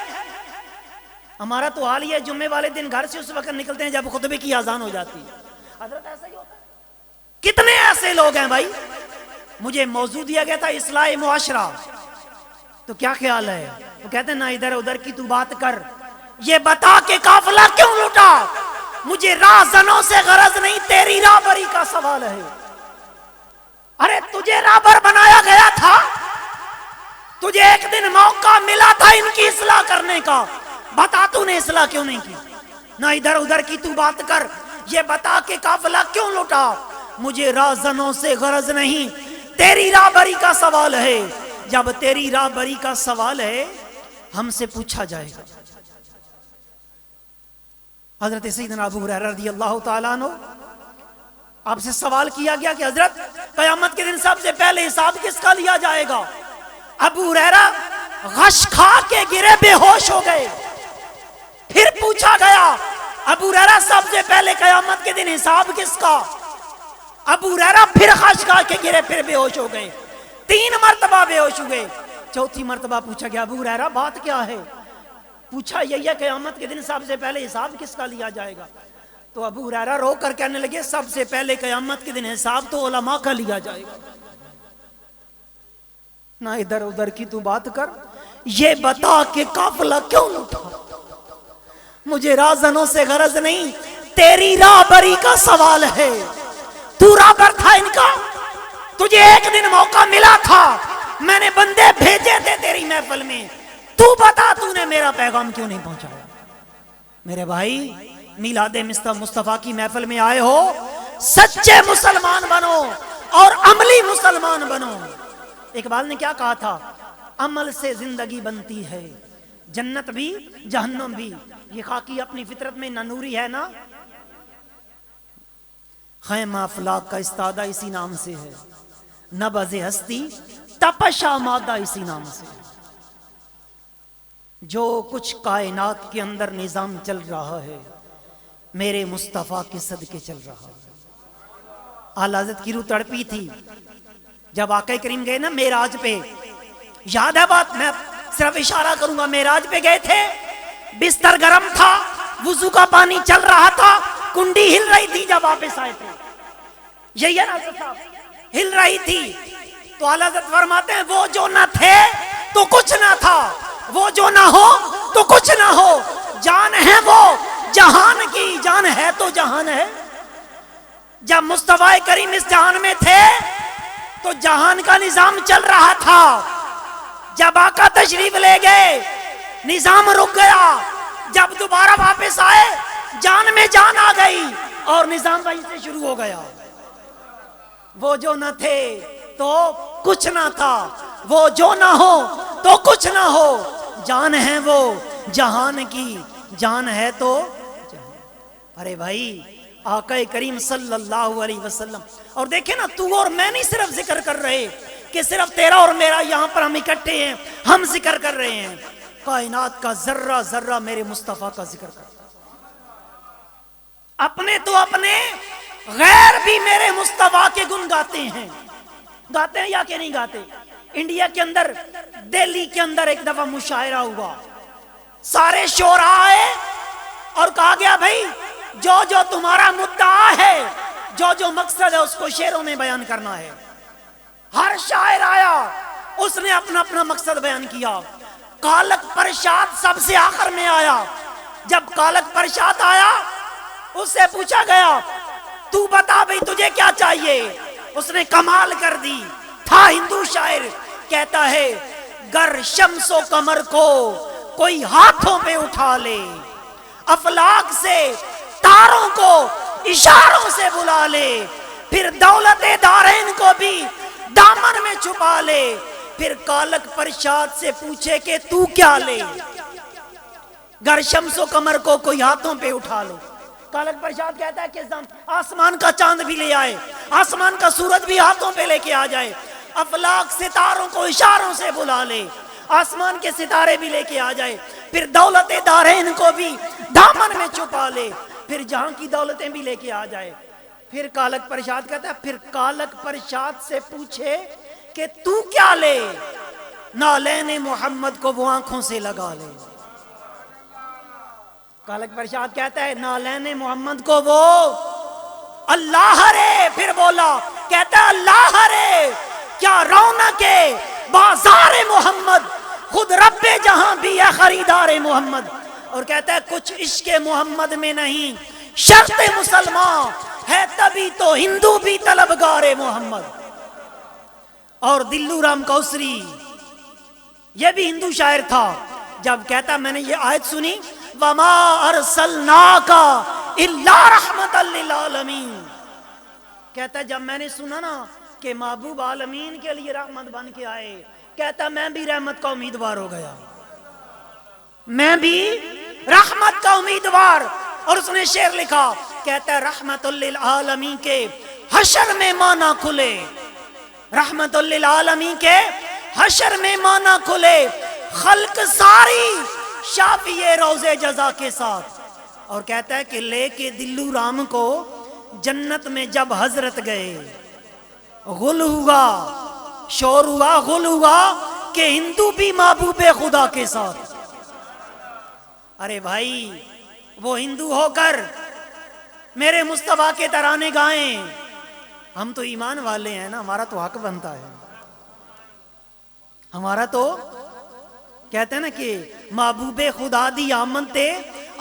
ہمارا تو حال یہ جمعے والے دن گھر سے اس وقت نکلتے ہیں جب خطبے کی اذان ہو جاتی ہے۔ حضرت ایسا ہی ہوتا ہے؟ کتنے ایسے لوگ ہیں بھائی؟ مجھے موضوع دیا گیا تھا اصلاح معاشرہ، تو کیا خیال ہے؟ وہ کہتے ہیں نہ ادھر ادھر کی تو بات کر، یہ بتا کہ قافلہ کیوں لوٹا؟ مجھے راہزنوں سے غرض نہیں، تیری راہبری کا سوال ہے۔ ارے تجھے راہبر بنایا گیا تھا، تجھے ایک دن موقع ملا تھا ان کی اصلاح کرنے کا، بتا تو نے اصلاح کیوں نہیں کی؟ نہ ادھر ادھر کی تو بات کر، یہ بتا کہ قافلہ کیوں لوٹا؟ مجھے راہزنوں سے غرض نہیں، تیری راہبری کا سوال ہے۔ جب تیری راہبری کا سوال ہے ہم سے پوچھا جائے گا۔ حضرت سیدنا ابو ہریرہ رضی اللہ تعالیٰ عنہ، آپ سے سوال کیا گیا کہ حضرت قیامت کے دن سب سے پہلے حساب کس کا لیا جائے گا؟ ابو ہریرہ غش کھا کے گرے، بے ہوش ہو گئے۔ پھر پوچھا گیا ابو ہریرہ سب سے پہلے قیامت کے دن حساب کس کا؟ ابو ہریرہ پھر غش کھا کے گرے، پھر بے ہوش ہو گئے، 3 مرتبہ بے ہوش ہوئے۔ چوتھی مرتبہ پوچھا گیا ابو ہریرہ بات کیا ہے؟ پوچھا یہی ہے قیامت کے دن سب سے پہلے حساب کس کا لیا جائے گا؟ تو ابو ہریرہ رو کر کہنے لگے سب سے پہلے قیامت کے دن حساب تو علماء کا لیا جائے گا۔ نہ ادھر ادھر کی تو بات کر، یہ بتا کہ قافلہ کیوں لوٹا؟ مجھے راہزنوں سے غرض نہیں، تیری راہبری کا سوال ہے۔ تو راہبر تھا ان کا، تجھے ایک دن موقع ملا تھا، میں نے بندے بھیجے تھے تیری محفل میں، تو بتا تو نے میرا پیغام کیوں نہیں پہنچایا؟ میرے بھائی میلاد مصطفیٰ کی محفل میں آئے ہو، سچے مسلمان بنو اور عملی مسلمان بنو۔ اقبال نے کیا کہا تھا؟ عمل سے زندگی بنتی ہے، جنت بھی جہنم بھی۔ یہ خاکی اپنی فطرت میں نہ نوری ہے نا، خیمہ افلاک کا استادہ اسی نام سے ہے، نبض ہستی تپش آمادہ اسی نام سے ہے۔ جو کچھ کائنات کے اندر نظام چل رہا ہے میرے مصطفیٰ کے صدقے چل رہا ہے۔ اعلی حضرت کی روح تڑپی تھی جب آقا کریم گئے نا معراج پہ، یاد ہے بات؟ میں صرف اشارہ کروں گا۔ معراج پہ گئے تھے، بستر گرم تھا، وضو کا پانی چل رہا تھا، کنڈی ہل رہی تھی جب واپس آئے تھے، یہی ہے نا حضرت صاحب؟ ہل رہی تھی تو اعلی حضرت فرماتے ہیں وہ جو نہ تھے تو کچھ نہ تھا، وہ جو نہ ہو تو کچھ نہ ہو، جان ہے وہ جہان کی، جان ہے تو جہان ہے۔ جب مصطفیٰ کریم اس جہان میں تھے تو جہان کا نظام چل رہا تھا، جب آقا تشریف لے گئے نظام رک گیا، جب دوبارہ واپس آئے جان میں جان آ گئی اور نظام وہیں سے شروع ہو گیا۔ وہ جو نہ تھے تو کچھ نہ تھا، وہ جو نہ ہو تو کچھ نہ ہو، جان ہے وہ جہان کی، جان ہے تو جہان۔ ارے بھائی آقا کریم صلی اللہ علیہ وسلم، اور دیکھیں نا تو اور میں نہیں صرف ذکر کر رہے کہ صرف تیرا اور میرا یہاں پر ہم اکٹھے ہیں، ہم ذکر کر رہے ہیں، کائنات کا ذرہ ذرہ میرے مصطفیٰ کا ذکر کرتا ہے۔ اپنے تو اپنے، غیر بھی میرے مصطفیٰ کے گن گاتے ہیں۔ گاتے ہیں یا کہ نہیں گاتے؟ انڈیا کے اندر، دہلی کے اندر ایک دفعہ مشاعرہ ہوا، سارے شعراء آئے اور کہا گیا بھائی جو جو تمہارا مدعا ہے، جو جو مقصد ہے اس کو شعروں میں بیان کرنا ہے۔ ہر شاعر آیا، اس نے اپنا اپنا مقصد بیان کیا۔ کالک پرشاد سب سے آخر میں آیا۔ جب کالک پرشاد آیا اس سے پوچھا گیا تو بتا بھئی تجھے کیا چاہیے؟ اس نے کمال کر دی، تھا ہندو شاعر، کہتا ہے گر شمس و قمر کو کوئی ہاتھوں پہ اٹھا لے، افلاک سے تاروں کو اشاروں سے بلا لے، پھر دولت دارین کو بھی دامن میں چھپا لے، پھر کالک پرشاد سے پوچھے کہ تو کیا لے، گر شمس و قمر کو کوئی ہاتھوں پہ اٹھا لو۔ کالک پرشاد کہتا ہے کہ آسمان کا چاند بھی لے آئے، آسمان کا سورج بھی ہاتھوں پہ لے کے آ جائے، افلاک ستاروں کو اشاروں سے بلا لے، آسمان کے ستارے بھی لے کے آ جائے، پھر دولت دارین کو بھی دامن میں چھپا لے، پھر جہاں کی دولتیں بھی لے کے آ جائے۔ پھر کالک پرشاد کہتا ہے پھر کالک پرشاد سے پوچھے کہ تو کیا لے، نالین محمد کو وہ آنکھوں سے لگا لے۔ کالک پرشاد کہتا ہے نالین محمد کو وہ اللہ رے، پھر بولا کہتا ہے اللہ رے کیا رونق بازار محمد، خود رب جہاں بھی ہے خریدار محمد، اور کہتا ہے کچھ عشق محمد میں نہیں شرط مسلمان ہے، تبھی تو ہندو بھی طلبگار محمد۔ اور دلو رام کوسری یہ بھی ہندو شاعر تھا، جب کہتا میں نے یہ آیت سنی وَمَا أَرْسَلْنَاكَ إِلَّا رَحْمَةً لِّلْعَالَمِينَ، کہتا جب میں نے سنا نا کہ محبوب عالمین کے لیے رحمت بن کے آئے، کہتا میں بھی رحمت کا امیدوار ہو گیا، میں بھی رحمت کا امیدوار۔ اور اس نے شعر لکھا، کہتا ہے رحمت للعالمین کے حشر میں مانا کھلے، رحمت للعالمین کے حشر میں مانا کھلے، خلق ساری شافی روزے جزا کے ساتھ۔ اور کہتا ہے کہ لے کے دلو رام کو جنت میں جب حضرت گئے، غل ہوا، شور ہوا، غل ہوا کہ ہندو بھی محبوب خدا کے ساتھ۔ ارے بھائی وہ ہندو ہو کر میرے مصطفیٰ کے ترانے گائیں، ہم تو ایمان والے ہیں نا، ہمارا تو حق بنتا ہے، ہمارا تو کہتے ہیں نا کہ محبوب خدا دی آمد تے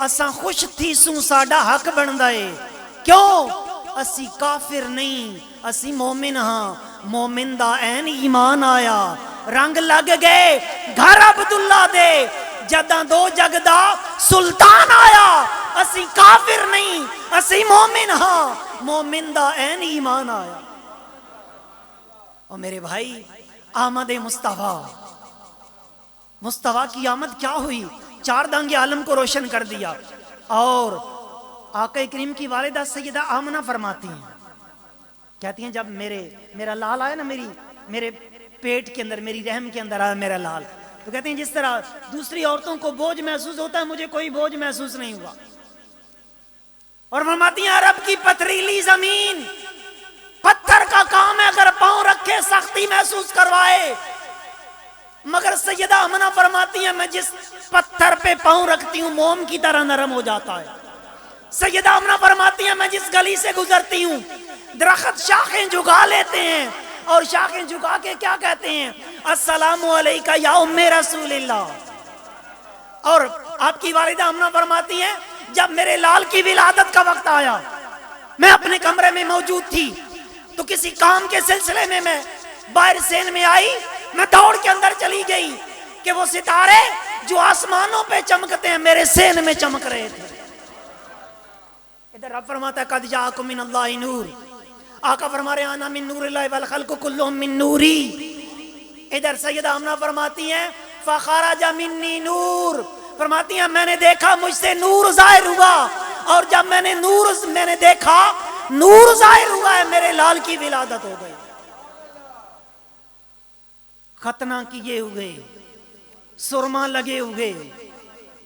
اساں خوش تھی سوں ساڈا حق بندا ہے، کیوں اسی کافر نہیں، اسی مومن ہاں، مومن دا این ایمان آیا، رنگ لگ گئے گھر عبداللہ دے، جداں دو جگ دا سلطان آیا، اسی کافر نہیں اسی مومن ہاں، مومن دا این ایمان آیا۔ اور میرے بھائی آمد مصطفیٰ، مصطفیٰ کی آمد کیا ہوئی، چار دانگ عالم کو روشن کر دیا۔ اور آقا کریم کی والدہ سیدہ آمنہ فرماتی ہیں، کہتی ہیں جب میرا لال آیا نا، میرے پیٹ کے اندر، میری رحم کے اندر آیا میرا لال، تو کہتے ہیں جس طرح دوسری عورتوں کو بوجھ محسوس ہوتا ہے مجھے کوئی بوجھ محسوس نہیں ہوا۔ اور فرماتی ہیں عرب کی پتھریلی زمین پتھر کا کام ہے، اگر پاؤں رکھے سختی محسوس کروائے، مگر سیدہ آمنہ فرماتی ہیں میں جس پتھر پہ پاؤں رکھتی ہوں موم کی طرح نرم ہو جاتا ہے۔ سیدہ آمنہ فرماتی ہیں میں جس گلی سے گزرتی ہوں درخت شاخیں جھکا لیتے ہیں، اور شاخیں جھکا کے کیا کہتے ہیں السلام علیکہ یا ام رسول اللہ۔ اور آپ کی والدہ آمنہ فرماتی ہیں جب میرے لال کی ولادت کا وقت آیا، میں اپنے کمرے میں موجود تھی، تو کسی کام کے سلسلے میں باہر سین میں آئی، میں دوڑ کے اندر چلی گئی کہ وہ ستارے جو آسمانوں پہ چمکتے ہیں میرے سین میں چمک رہے تھے۔ ادھر رب فرماتا ہے قد جاءکم من اللہ نور، آقا فرما رہے انا من نور اللہ والخلق کلہم من نوری۔ ادھر سیدہ آمنہ فرماتی ہیں فخرج منی نور، فرماتی ہیں میں نے دیکھا مجھ سے نور ظاہر ہوا، اور جب میں نے دیکھا نور ظاہر ہوا ہے، میرے لال کی ولادت ہو گئی۔ ختنہ کیے ہوئے، سرما لگے ہوئے،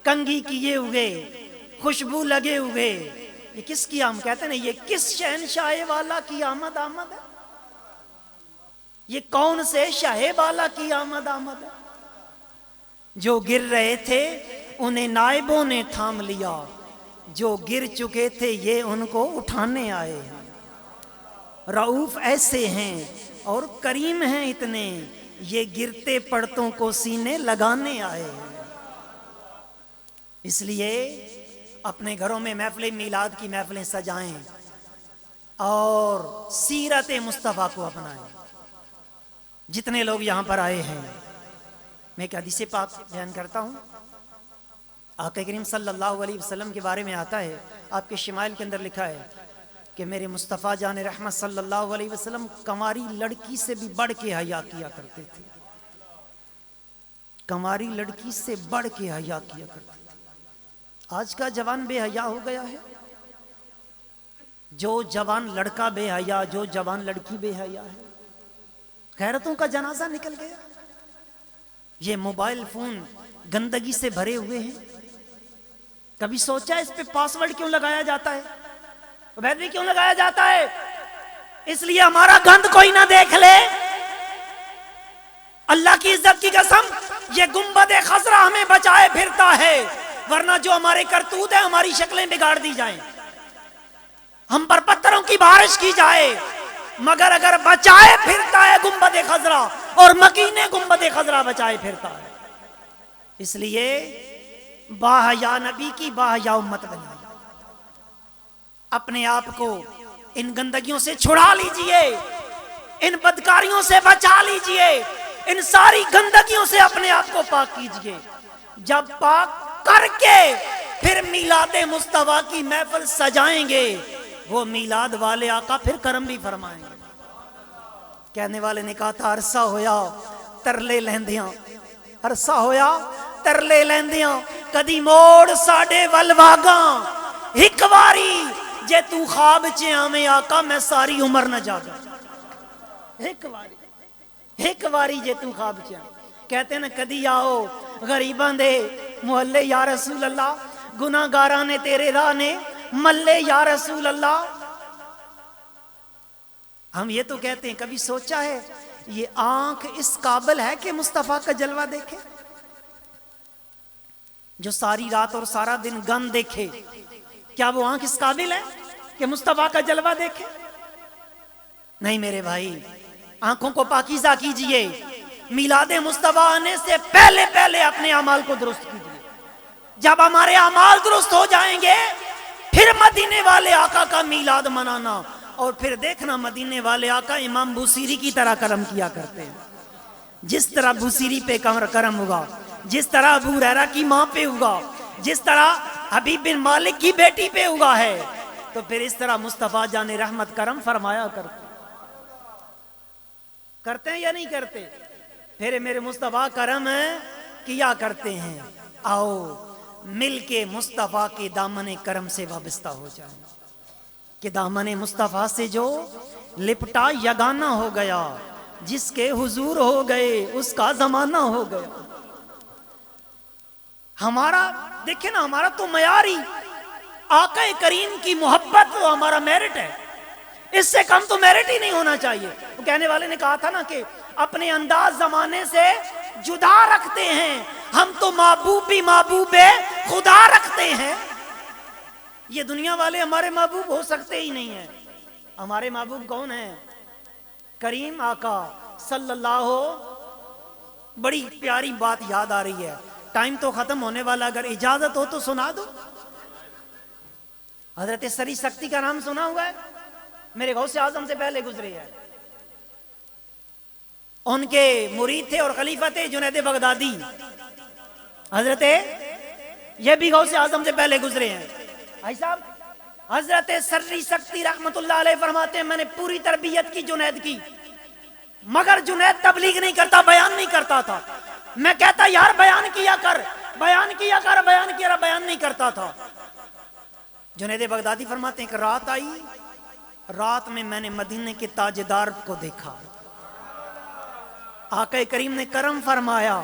کنگھی کیے ہوئے، خوشبو لگے ہوئے، یہ کس کی آمد، کہتے ہیں یہ کس شہنشاہ والا کی آمد ہے، یہ کون سے شاہ والا کی آمد ہے۔ جو گر رہے تھے انہیں نائبوں نے تھام لیا، جو گر چکے تھے یہ ان کو اٹھانے آئے ہیں۔ رؤوف ایسے ہیں اور کریم ہیں اتنے، یہ گرتے پڑتوں کو سینے لگانے آئے ہیں۔ اس لیے اپنے گھروں میں محفل میلاد کی محفلیں سجائیں اور سیرت مصطفیٰ کو اپنائیں۔ جتنے لوگ یہاں پر آئے ہیں، میں ایک حدیث پاک بیان کرتا ہوں، آقا کریم صلی اللہ علیہ وسلم کے بارے میں آتا ہے، آپ کے شمائل کے اندر لکھا ہے کہ میرے مصطفیٰ جان رحمت صلی اللہ علیہ وسلم کنواری لڑکی سے بھی بڑھ کے حیا کیا کرتے تھے، کنواری لڑکی سے بڑھ کے حیا کیا کرتے تھے۔ آج کا جوان بے حیا ہو گیا ہے، جو جوان لڑکا بے حیا، جو جوان لڑکی بے حیا ہے، غیرتوں کا جنازہ نکل گیا۔ یہ موبائل فون گندگی سے بھرے ہوئے ہیں، کبھی سوچا اس پہ پاسورڈ کیوں لگایا جاتا ہے؟ عبید بھی کیوں لگایا جاتا ہے؟ اس لیے ہمارا گند کوئی نہ دیکھ لے۔ اللہ کی عزت کی قسم، یہ گنبد خضرا ہمیں بچائے پھرتا ہے، ورنہ جو ہمارے کرتوت ہیں ہماری شکلیں بگاڑ دی جائیں، ہم پر پتھروں کی بارش کی جائے، مگر اگر بچائے پھرتا ہے گنبد خضرا، اور مکینے گنبد خضرا بچائے پھرتا ہے۔ اس لیے باحیا نبی کی باحیا امت بنائے، اپنے آپ کو ان گندگیوں سے چھڑا لیجئے، ان بدکاریوں سے بچا لیجئے، ان ساری گندگیوں سے اپنے آپ کو پاک کیجئے۔ جب پاک کر کے پھر میلاد مصطفیٰ کی محفل سجائیں گے، وہ میلاد والے آقا پھر کرم بھی فرمائیں گے۔ کہنے والے نے کہا تھا عرصہ ہویا ترلے لہندیاں، عرصہ ہویا ترلے لہندیاں، کدی موڑ ساڈے ول واگاں، ایک واری جے تو خواب چ آویں آقا میں ساری عمر نہ جاگا۔ ایک واری جے تو خواب چ آویں، کہتے ہیں نا کدی آؤ غریباں دے محلے یا رسول اللہ، گناہگاراں نے تیرے راہ نے ملے یا رسول اللہ۔ ہم یہ تو کہتے ہیں، کبھی سوچا ہے یہ آنکھ اس قابل ہے کہ مصطفیٰ کا جلوہ دیکھے؟ جو ساری رات اور سارا دن گند دیکھے، کیا وہ آنکھ اس قابل ہے کہ مصطفیٰ کا جلوہ دیکھے؟ نہیں میرے بھائی، آنکھوں کو پاکیزہ کیجئے، میلاد مصطفیٰ آنے سے پہلے پہلے اپنے اعمال کو درست کیجئے۔ جب ہمارے اعمال درست ہو جائیں گے، پھر مدینے والے آقا کا میلاد منانا، اور پھر دیکھنا مدینے والے آقا امام بوصیری کی طرح کرم کیا کرتے ہیں۔ جس طرح بوصیری پہ کرم ہوگا، جس طرح ابو ہریرہ کی ماں پہ ہوگا، جس طرح حبیب بن مالک کی بیٹی پہ ہوا ہے، تو پھر اس طرح مصطفیٰ جان رحمت کرم فرمایا کرتے ہیں یا نہیں کرتے؟ پھر میرے مصطفیٰ کرم کیا کرتے ہیں۔ آؤ مل کے مصطفیٰ کے دامن کرم سے وابستہ ہو جائیں، کہ دامن مصطفیٰ سے جو لپٹا یگانہ ہو گیا، جس کے حضور ہو گئے اس کا زمانہ ہو گیا۔ ہمارا دیکھیں نا، ہمارا تو معیار ہی آقا کریم کی محبت، وہ ہمارا میرٹ ہے، اس سے کم تو میرٹ ہی نہیں ہونا چاہیے۔ وہ کہنے والے نے کہا تھا نا کہ اپنے انداز زمانے سے جدا رکھتے ہیں، ہم تو محبوب بھی محبوب خدا رکھتے ہیں۔ یہ دنیا والے ہمارے محبوب ہو سکتے ہی نہیں ہیں۔ ہمارے محبوب کون ہیں؟ کریم آقا صلی اللہ۔ بڑی پیاری بات یاد آ رہی ہے، ٹائم تو ختم ہونے والا، اگر اجازت ہو تو سنا دو۔ حضرت سری سکتی کا نام سنا ہوا ہے؟ میرے غوث اعظم سے پہلے گزرے ہیں، ان کے مرید تھے اور خلیفہ تھے جنید بغدادی۔ حضرت یہ بھی غوث اعظم سے پہلے گزرے ہیں۔ بھائی صاحب، حضرت سری سکتی رحمت اللہ علیہ فرماتے ہیں میں نے پوری تربیت کی جنید کی، مگر جنید تبلیغ نہیں کرتا، بیان نہیں کرتا تھا۔ میں کہتا یار بیان کیا کر، بیان کیا کر، بیان کیا، بیان نہیں کرتا تھا۔ جنید بغدادی فرماتے ہیں کہ رات آئی، رات میں میں نے مدینے کے تاجدار کو دیکھا، آقا کریم نے کرم فرمایا۔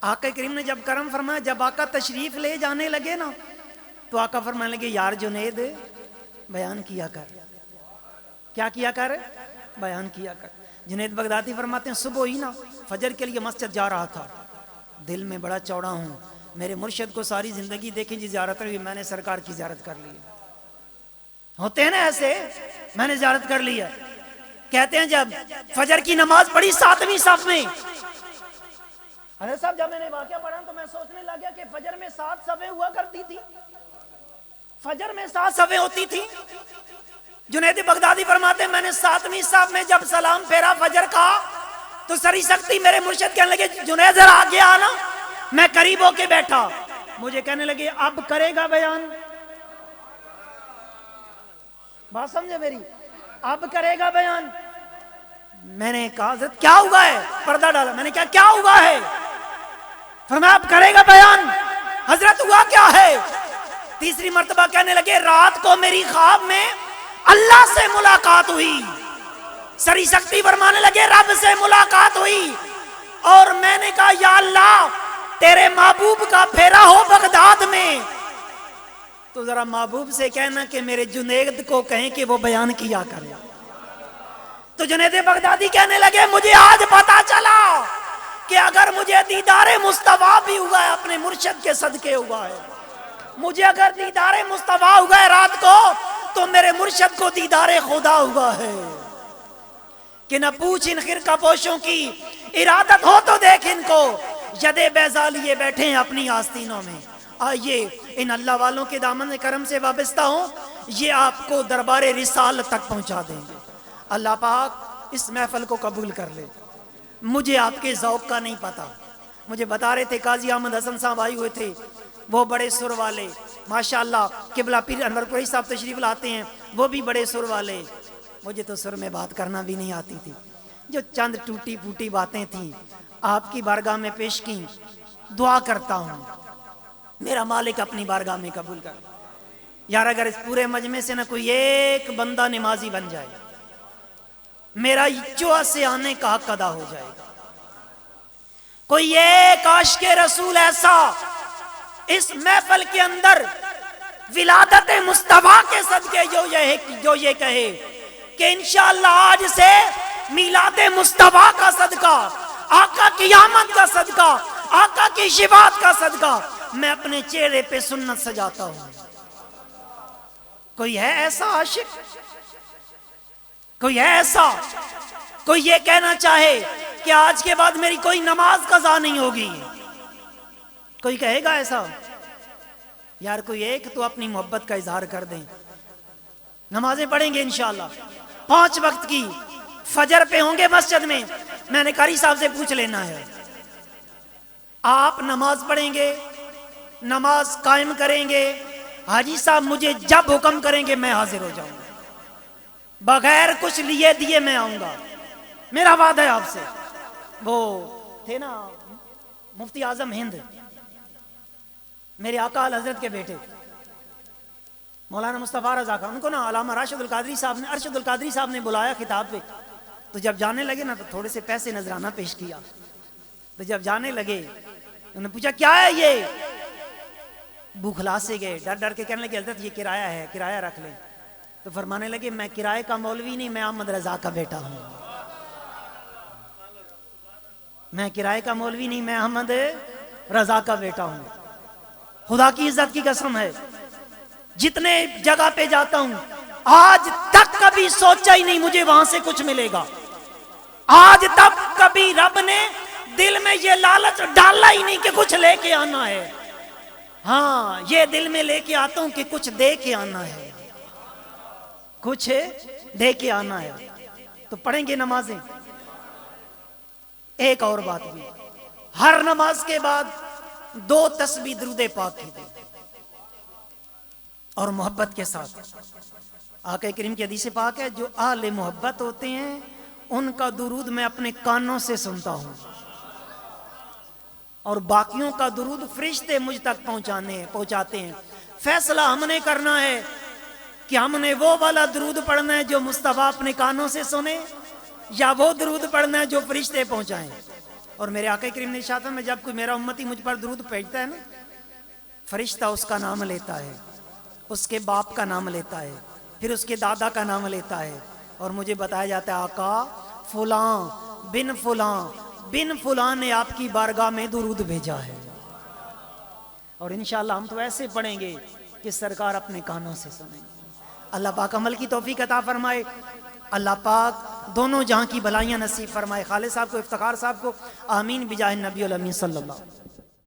آقا کریم نے جب کرم فرمایا، جب آقا تشریف لے جانے لگے نا، تو آقا فرمانے لگے یار جنید بیان کیا کر۔ کیا کیا کر؟ بیان کیا کر۔ جنید بغدادی فرماتے ہیں صبح ہی نا فجر کے لیے مسجد جا رہا تھا، دل میں بڑا چوڑا ہوں، میرے مرشد کو ساری زندگی دیکھیں جی زیارت ہوئی، میں نے سرکار کی زیارت کر لی۔ ہوتے ہیں نا ایسے، میں نے زیارت کر لی ہے۔ کہتے ہیں جب فجر کی نماز پڑھی 7ویں صف میں، حضرت صاحب جب میں نے واقعہ پڑھا تو میں سوچنے لگا کہ فجر میں 7 صفیں ہوا کرتی تھی، فجر میں 7 صفیں ہوتی تھی۔ جنید بغدادی فرماتے ہیں میں نے 7ویں صف میں جب سلام پھیرا فجر کا، تو سری سکتی میرے مرشد کہنے لگے جنید ذرا آگے آنا۔ میں قریب ہو کے بیٹھا، مجھے کہنے لگے اب کرے گا بیان؟ بات سمجھے میری؟ اب کرے گا بیان. میں نے کہا حضرت کیا ہوا ہے؟ پردہ ڈالا. میں نے کہا کیا ہوا ہے؟ فرمایا اب کرے گا بیان. حضرت ہوا کیا ہے؟ تیسری مرتبہ کہنے لگے رات کو میری خواب میں اللہ سے ملاقات ہوئی. سری سختی فرمانے لگے رب سے ملاقات ہوئی اور میں نے کہا یا اللہ تیرے محبوب کا پھیرا ہو بغداد میں تو ذرا محبوب سے کہنا کہ میرے جنید کو کہیں کہ وہ بیان کیا کرے. تو جنید بغدادی کہنے لگے مجھے آج پتا چلا کہ اگر مجھے دیدار مصطفیٰ بھی ہوا ہے اپنے مرشد کے صدقے ہوا ہے, مجھے اگر دیدار مصطفیٰ ہوا ہے رات کو تو میرے مرشد کو دیدار خدا ہوا ہے. کہ نہ پوچھ ان خرقہ پوشوں کی ارادت ہو تو دیکھ ان کو یدے بیضا لیے بیٹھے ہیں اپنی آستینوں میں. آئیے ان اللہ والوں کے دامن کرم سے وابستہ ہوں, یہ آپ کو دربار رسالت تک پہنچا دیں گے. اللہ پاک اس محفل کو قبول کر لے. مجھے آپ کے ذوق کا نہیں پتا. مجھے بتا رہے تھے قاضی احمد حسن صاحب آئے ہوئے تھے, وہ بڑے سر والے ماشاءاللہ. قبلہ پیر انور قریشی صاحب تشریف لاتے ہیں, وہ بھی بڑے سر والے. مجھے تو سر میں بات کرنا بھی نہیں آتی تھی. جو چند ٹوٹی پھوٹی باتیں تھیں آپ کی بارگاہ میں پیش کی. دعا کرتا ہوں میرا مالک اپنی بارگاہ میں قبول کر. یار اگر اس پورے مجمع سے نہ کوئی ایک بندہ نمازی بن جائے میرا جوا سے آنے کا حق ادا ہو جائے گا. کوئی ایک عاشق رسول ایسا اس محفل کے اندر ولادت مصطفیٰ کے صدقے جو یہ کہے کہ انشاءاللہ آج سے میلاد مصطفیٰ کا صدقہ, آقا کی آمد کا صدقہ, آقا کی شفاعت کا صدقہ میں اپنے چہرے پہ سنت سجاتا ہوں. کوئی ہے ایسا عاشق؟ کوئی ہے ایسا؟ کوئی یہ کہنا چاہے کہ آج کے بعد میری کوئی نماز قضا نہیں ہوگی؟ کوئی کہے گا ایسا؟ یار کوئی ایک تو اپنی محبت کا اظہار کر دیں. نمازیں پڑھیں گے انشاءاللہ 5 وقت کی. فجر پہ ہوں گے مسجد میں. میں نے قاری صاحب سے پوچھ لینا ہے آپ نماز پڑھیں گے, نماز قائم کریں گے, حاجی صاحب مجھے جب حکم کریں گے میں حاضر ہو جاؤں گا, بغیر کچھ لیے دیے میں آؤں گا, میرا وعدہ ہے آپ سے. وہ تھے نا مفتی اعظم ہند, میرے آقا حضرت کے بیٹے مولانا مصطفیٰ رضا خان, ان کو نا علامہ ارشد القادری صاحب نے بلایا خطاب پہ. تو جب جانے لگے نا تو تھوڑے سے پیسے نذرانہ پیش کیا. تو جب جانے لگے انہوں نے پوچھا کیا ہے یہ؟ بوکھلا سے گئے, ڈر ڈر کے کہنے لگے حضرت یہ کرایہ ہے, کرایہ رکھ لیں. تو فرمانے لگے میں کرایہ کا مولوی نہیں, میں احمد رضا کا بیٹا ہوں. میں کرایہ کا مولوی نہیں, میں احمد رضا کا بیٹا ہوں. خدا کی عزت کی قسم ہے جتنے جگہ پہ جاتا ہوں آج تک کبھی سوچا ہی نہیں مجھے وہاں سے کچھ ملے گا. آج تک کبھی رب نے دل میں یہ لالچ ڈالا ہی نہیں کہ کچھ لے کے آنا ہے. ہاں یہ دل میں لے کے آتا ہوں کہ کچھ دے کے آنا ہے, کچھ دے کے آنا ہے. تو پڑھیں گے نمازیں. ایک اور بات بھی, ہر نماز کے بعد 2 تسبیح درود پاک کی دیں اور محبت کے ساتھ. آقا کریم کی حدیث پاک ہے جو اہل محبت ہوتے ہیں ان کا درود میں اپنے کانوں سے سنتا ہوں اور باقیوں کا درود فرشتے مجھ تک پہنچاتے ہیں. فیصلہ ہم نے کرنا ہے کہ ہم نے وہ والا درود پڑھنا ہے جو مصطفیٰ اپنے کانوں سے سنے یا وہ درود پڑھنا ہے جو فرشتے پہنچائیں. اور میرے آقا کریم نے ارشاد میں جب کوئی میرا امتی مجھ پر درود بھیجتا ہے نا, فرشتہ اس کا نام لیتا ہے, اس کے باپ کا نام لیتا ہے, پھر اس کے دادا کا نام لیتا ہے اور مجھے بتایا جاتا ہے آقا فلاں بن فلاں نے آپ کی بارگاہ میں درود بھیجا ہے. اور انشاءاللہ ہم تو ایسے پڑھیں گے کہ سرکار اپنے کانوں سے سنیں. اللہ پاک عمل کی توفیق عطا فرمائے. اللہ پاک دونوں جہاں کی بھلائیاں نصیب فرمائے. خالد صاحب کو, افتخار صاحب کو آمین بجاہ نبی الامین صلی اللہ علیہ وسلم.